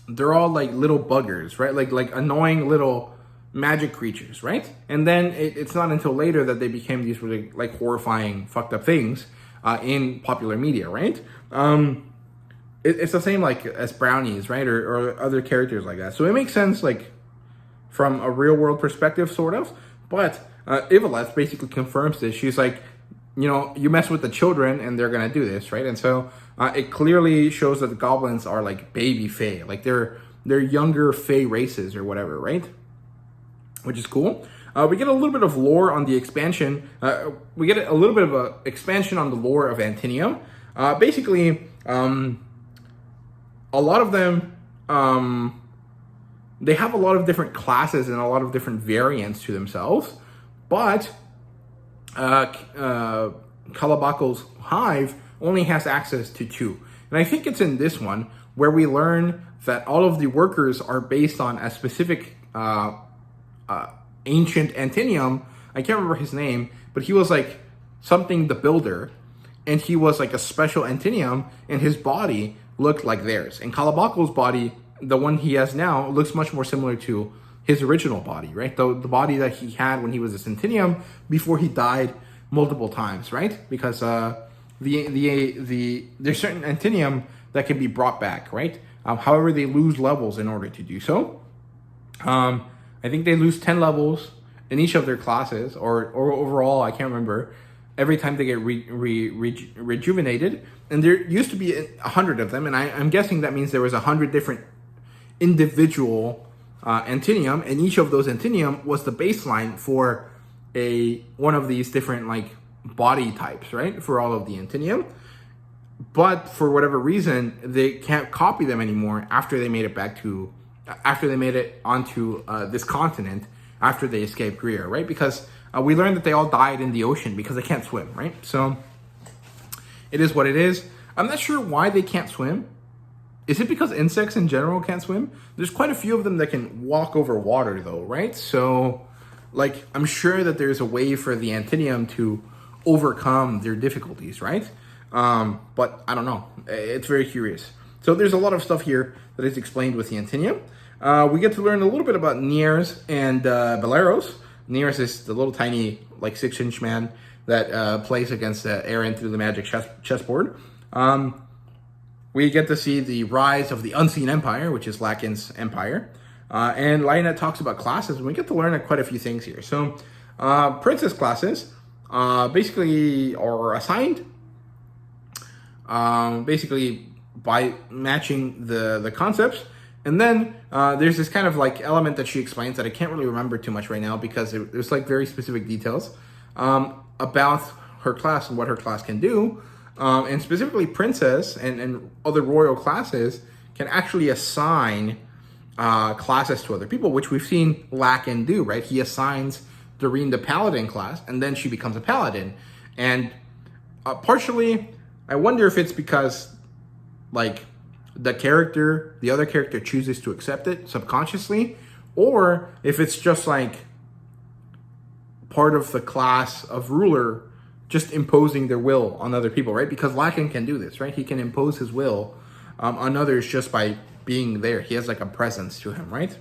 they're all like little buggers, right? Like annoying little magic creatures, right? And then it's not until later that they became these really like horrifying, fucked up things in popular media, right? It's the same like as brownies, right? Or other characters like that. So it makes sense, like from a real world perspective, sort of. But Ivaleth basically confirms this. She's like, you mess with the children and they're gonna do this, right? And so it clearly shows that the goblins are like baby Fey, like they're younger Fey races or whatever, right? Which is cool. We get a little bit of lore on the expansion. We get a little bit of an expansion on the lore of Antinium. Basically, a lot of them, they have a lot of different classes and a lot of different variants to themselves. But Calabaco's hive only has access to 2. And I think it's in this one where we learn that all of the workers are based on a specific ancient Antinium. I can't remember his name, but he was like something the builder, and he was like a special Antinium, and his body looked like theirs. And Calabaco's body, the one he has now, looks much more similar to his original body, right? The body that he had when he was a Centinium before he died multiple times, right? Because there's certain Antinium that can be brought back, right? However, they lose levels in order to do so. I think they lose 10 levels in each of their classes, or overall, I can't remember, every time they get rejuvenated. And there used to be 100 of them, and I'm guessing that means there was 100 different individual Antinium, and each of those Antinium was the baseline for one of these different like body types, right? For all of the Antinium. But for whatever reason, they can't copy them anymore after they made it onto this continent after they escaped Greer, right? Because we learned that they all died in the ocean because they can't swim, right? So it is what it is. I'm not sure why they can't swim. Is it because insects in general can't swim? There's quite a few of them that can walk over water though, right? So like, I'm sure that there's a way for the Antinium to overcome their difficulties, right? But I don't know. It's very curious. So there's a lot of stuff here that is explained with the Antinium. We get to learn a little bit about Niers and Beleros. Niers is the little tiny, like 6-inch man that plays against Eren through the magic chessboard. We get to see the rise of the Unseen Empire, which is Laken's empire. And Lionett talks about classes, and we get to learn quite a few things here. So princess classes basically are assigned basically by matching the concepts. And then there's this kind of like element that she explains that I can't really remember too much right now because there's like very specific details about her class and what her class can do. And specifically princess and other royal classes can actually assign classes to other people, which we've seen Laken do, right? He assigns Doreen the paladin class, and then she becomes a paladin. And partially, I wonder if it's because, like, the other character chooses to accept it subconsciously, or if it's just, like, part of the class of ruler just imposing their will on other people, right? Because Laken can do this, right? He can impose his will on others just by being there. He has, like, a presence to him, right?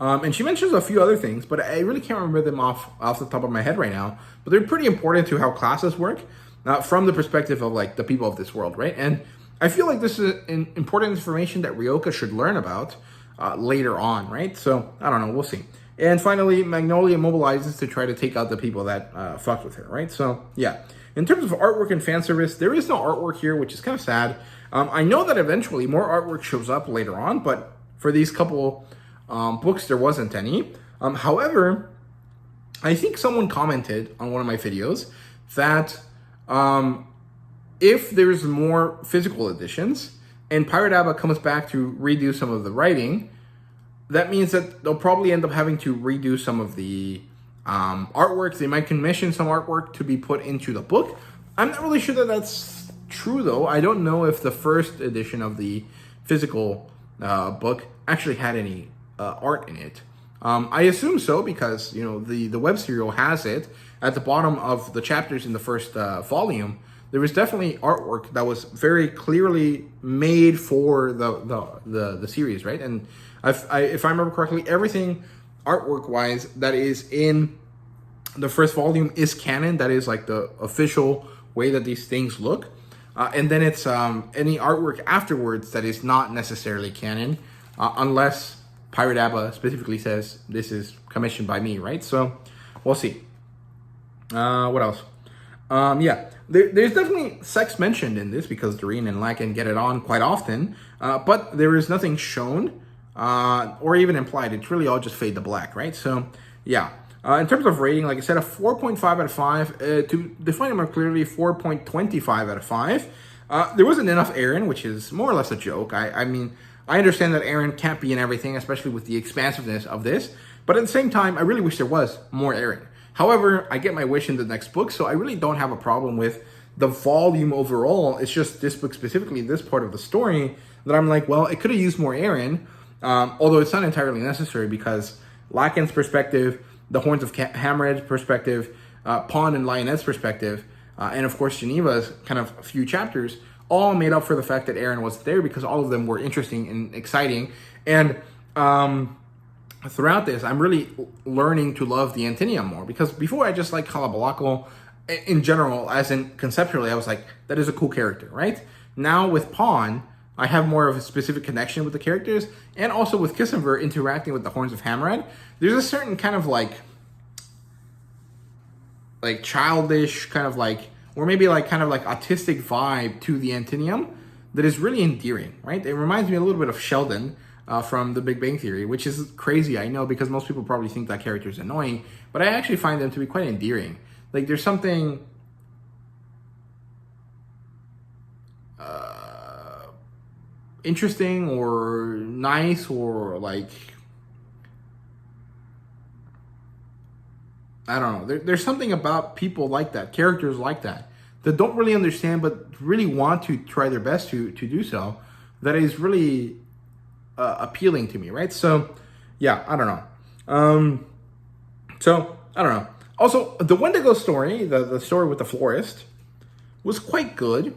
And she mentions a few other things, but I really can't remember them off the top of my head right now. But they're pretty important to how classes work from the perspective of, like, the people of this world, right? And I feel like this is important information that Ryoka should learn about later on, right? So, I don't know. We'll see. And finally, Magnolia mobilizes to try to take out the people that fucked with her, right? So, yeah. In terms of artwork and fan service, there is no artwork here, which is kind of sad. I know that eventually more artwork shows up later on, but for these couple books, there wasn't any. However, I think someone commented on one of my videos that if there's more physical editions and pirateaba comes back to redo some of the writing, that means that they'll probably end up having to redo some of the artwork. They might commission some artwork to be put into the book. I'm not really sure that that's true, though. I don't know if the first edition of the physical book actually had any art in it. I assume so because, you know, the web serial has it at the bottom of the chapters in the first volume. There was definitely artwork that was very clearly made for the series, right? And if I remember correctly, everything artwork-wise that is in the first volume is canon. That is like the official way that these things look. And then it's any artwork afterwards that is not necessarily canon, unless pirateaba specifically says this is commissioned by me, right? So we'll see. What else? Yeah, there's definitely sex mentioned in this because Doreen and Laken get it on quite often, but there is nothing shown or even implied. It's really all just fade to black, right? So, yeah. In terms of rating, like I said, a 4.5 out of 5. To define it more clearly, 4.25 out of 5. There wasn't enough Aaron, which is more or less a joke. I mean, I understand that Aaron can't be in everything, especially with the expansiveness of this. But at the same time, I really wish there was more Aaron. However, I get my wish in the next book, so I really don't have a problem with the volume overall. It's just this book specifically, this part of the story, that I'm like, well, it could have used more Aaron, although it's not entirely necessary because Laken's perspective, the Horns of Hammerhead's perspective, Pawn and Lionet's perspective, and of course Geneva's kind of a few chapters, all made up for the fact that Aaron wasn't there because all of them were interesting and exciting. And throughout this, I'm really learning to love the Antinium more because before I just liked Calabalako in general, as in conceptually, I was like, that is a cool character, right? Now with Pawn, I have more of a specific connection with the characters, and also with Kissenver interacting with the Horns of Hammerhead. There's a certain kind of like childish kind of like, or maybe like kind of like autistic vibe to the Antinium that is really endearing, right? It reminds me a little bit of Sheldon from The Big Bang Theory, which is crazy, I know, because most people probably think that character is annoying, but I actually find them to be quite endearing. Like, there's something interesting or nice or like, I don't know. There's something about people like that, characters like that don't really understand but really want to try their best to do so, that is really appealing to me, right? So, yeah, I don't know. I don't know. Also, the Wendigo story, the story with the florist, was quite good.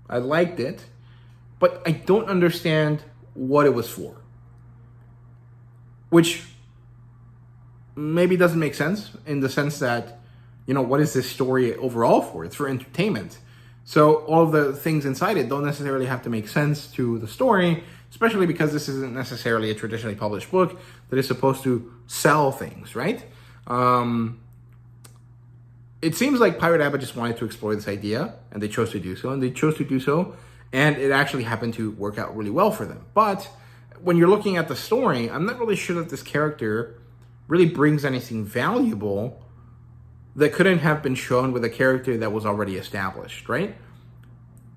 I liked it, but I don't understand what it was for. Which maybe doesn't make sense in the sense that, you know, what is this story overall for? It's for entertainment. So all of the things inside it don't necessarily have to make sense to the story, especially because this isn't necessarily a traditionally published book that is supposed to sell things, right? It seems like pirateaba just wanted to explore this idea, and they chose to do so, and it actually happened to work out really well for them. But when you're looking at the story, I'm not really sure that this character really brings anything valuable that couldn't have been shown with a character that was already established, right?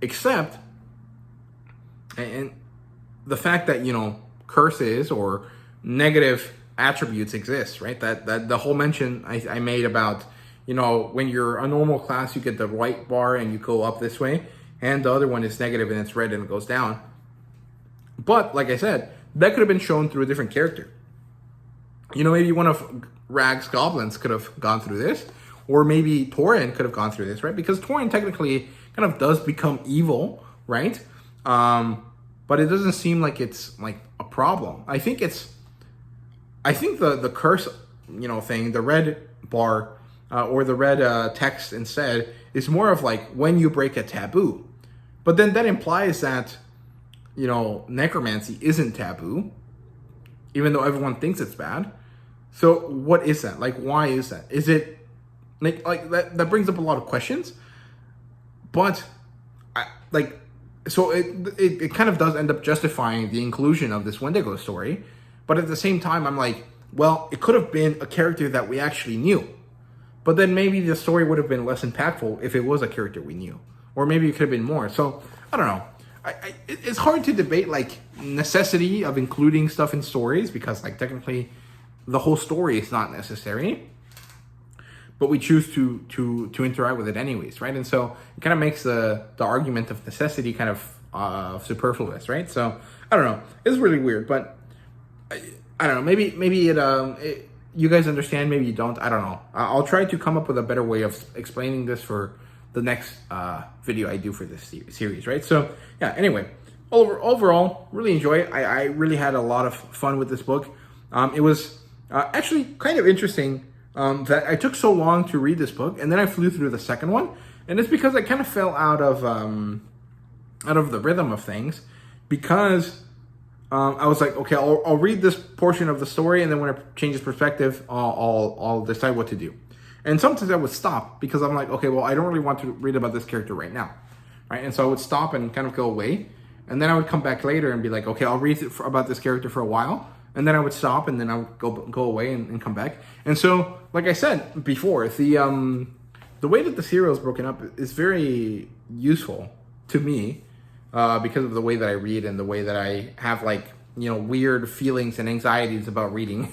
Except, and the fact that, curses or negative attributes exist, right? That the whole mention I made about, when you're a normal class, you get the right bar and you go up this way, and the other one is negative and it's red and it goes down. But like I said, that could have been shown through a different character. Maybe one of Rag's goblins could have gone through this, or maybe Torin could have gone through this, right? Because Torin technically kind of does become evil, right? But it doesn't seem like it's like a problem. I think the curse, thing, the red bar or the red text instead is more of like when you break a taboo. But then that implies that, necromancy isn't taboo, even though everyone thinks it's bad. So what is that? Like, why is that? Is it like that brings up a lot of questions, but so it kind of does end up justifying the inclusion of this Wendigo story. But at the same time, I'm like, well, it could have been a character that we actually knew. But then maybe the story would have been less impactful if it was a character we knew. Or maybe it could have been more. So, I don't know. It's hard to debate, like, necessity of including stuff in stories, because, like, technically the whole story is not necessary. But we choose to interact with it anyways, right? And so it kind of makes the argument of necessity kind of superfluous, right? So, I don't know. It's really weird, but I don't know. Maybe it you guys understand, maybe you don't. I don't know. I'll try to come up with a better way of explaining this for the next video I do for this series, right? So, yeah, anyway, overall, really enjoy it. I really had a lot of fun with this book. It was actually kind of interesting that I took so long to read this book, and then I flew through the second one, and it's because I kind of fell out of the rhythm of things, because I was like, okay, I'll read this portion of the story, and then when it changes perspective, I'll decide what to do. And sometimes I would stop because I'm like, okay, well, I don't really want to read about this character right now, right? And so I would stop and kind of go away, and then I would come back later and be like, okay, I'll read about this character for a while, and then I would stop, and then I would go away and come back. And so, like I said before, the way that the serial is broken up is very useful to me. Because of the way that I read and the way that I have, like, weird feelings and anxieties about reading,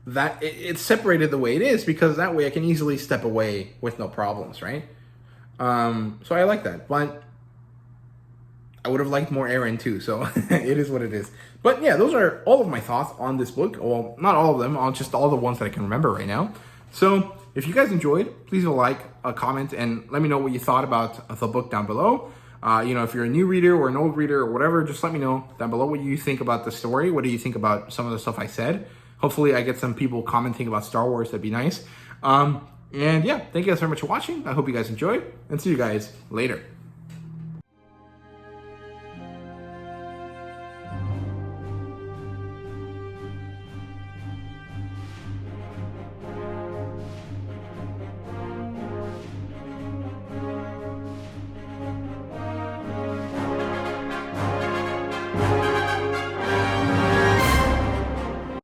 that it's separated the way it is, because that way I can easily step away with no problems, right? So I like that, but I would have liked more Aaron too, so it is what it is. But yeah, those are all of my thoughts on this book. Well, not all of them, just all the ones that I can remember right now. So if you guys enjoyed, please leave a like, a comment, and let me know what you thought about the book down below. If you're a new reader or an old reader or whatever, just let me know down below what you think about the story. What do you think about some of the stuff I said? Hopefully I get some people commenting about Star Wars. That'd be nice. And yeah, thank you guys very much for watching. I hope you guys enjoyed, and see you guys later.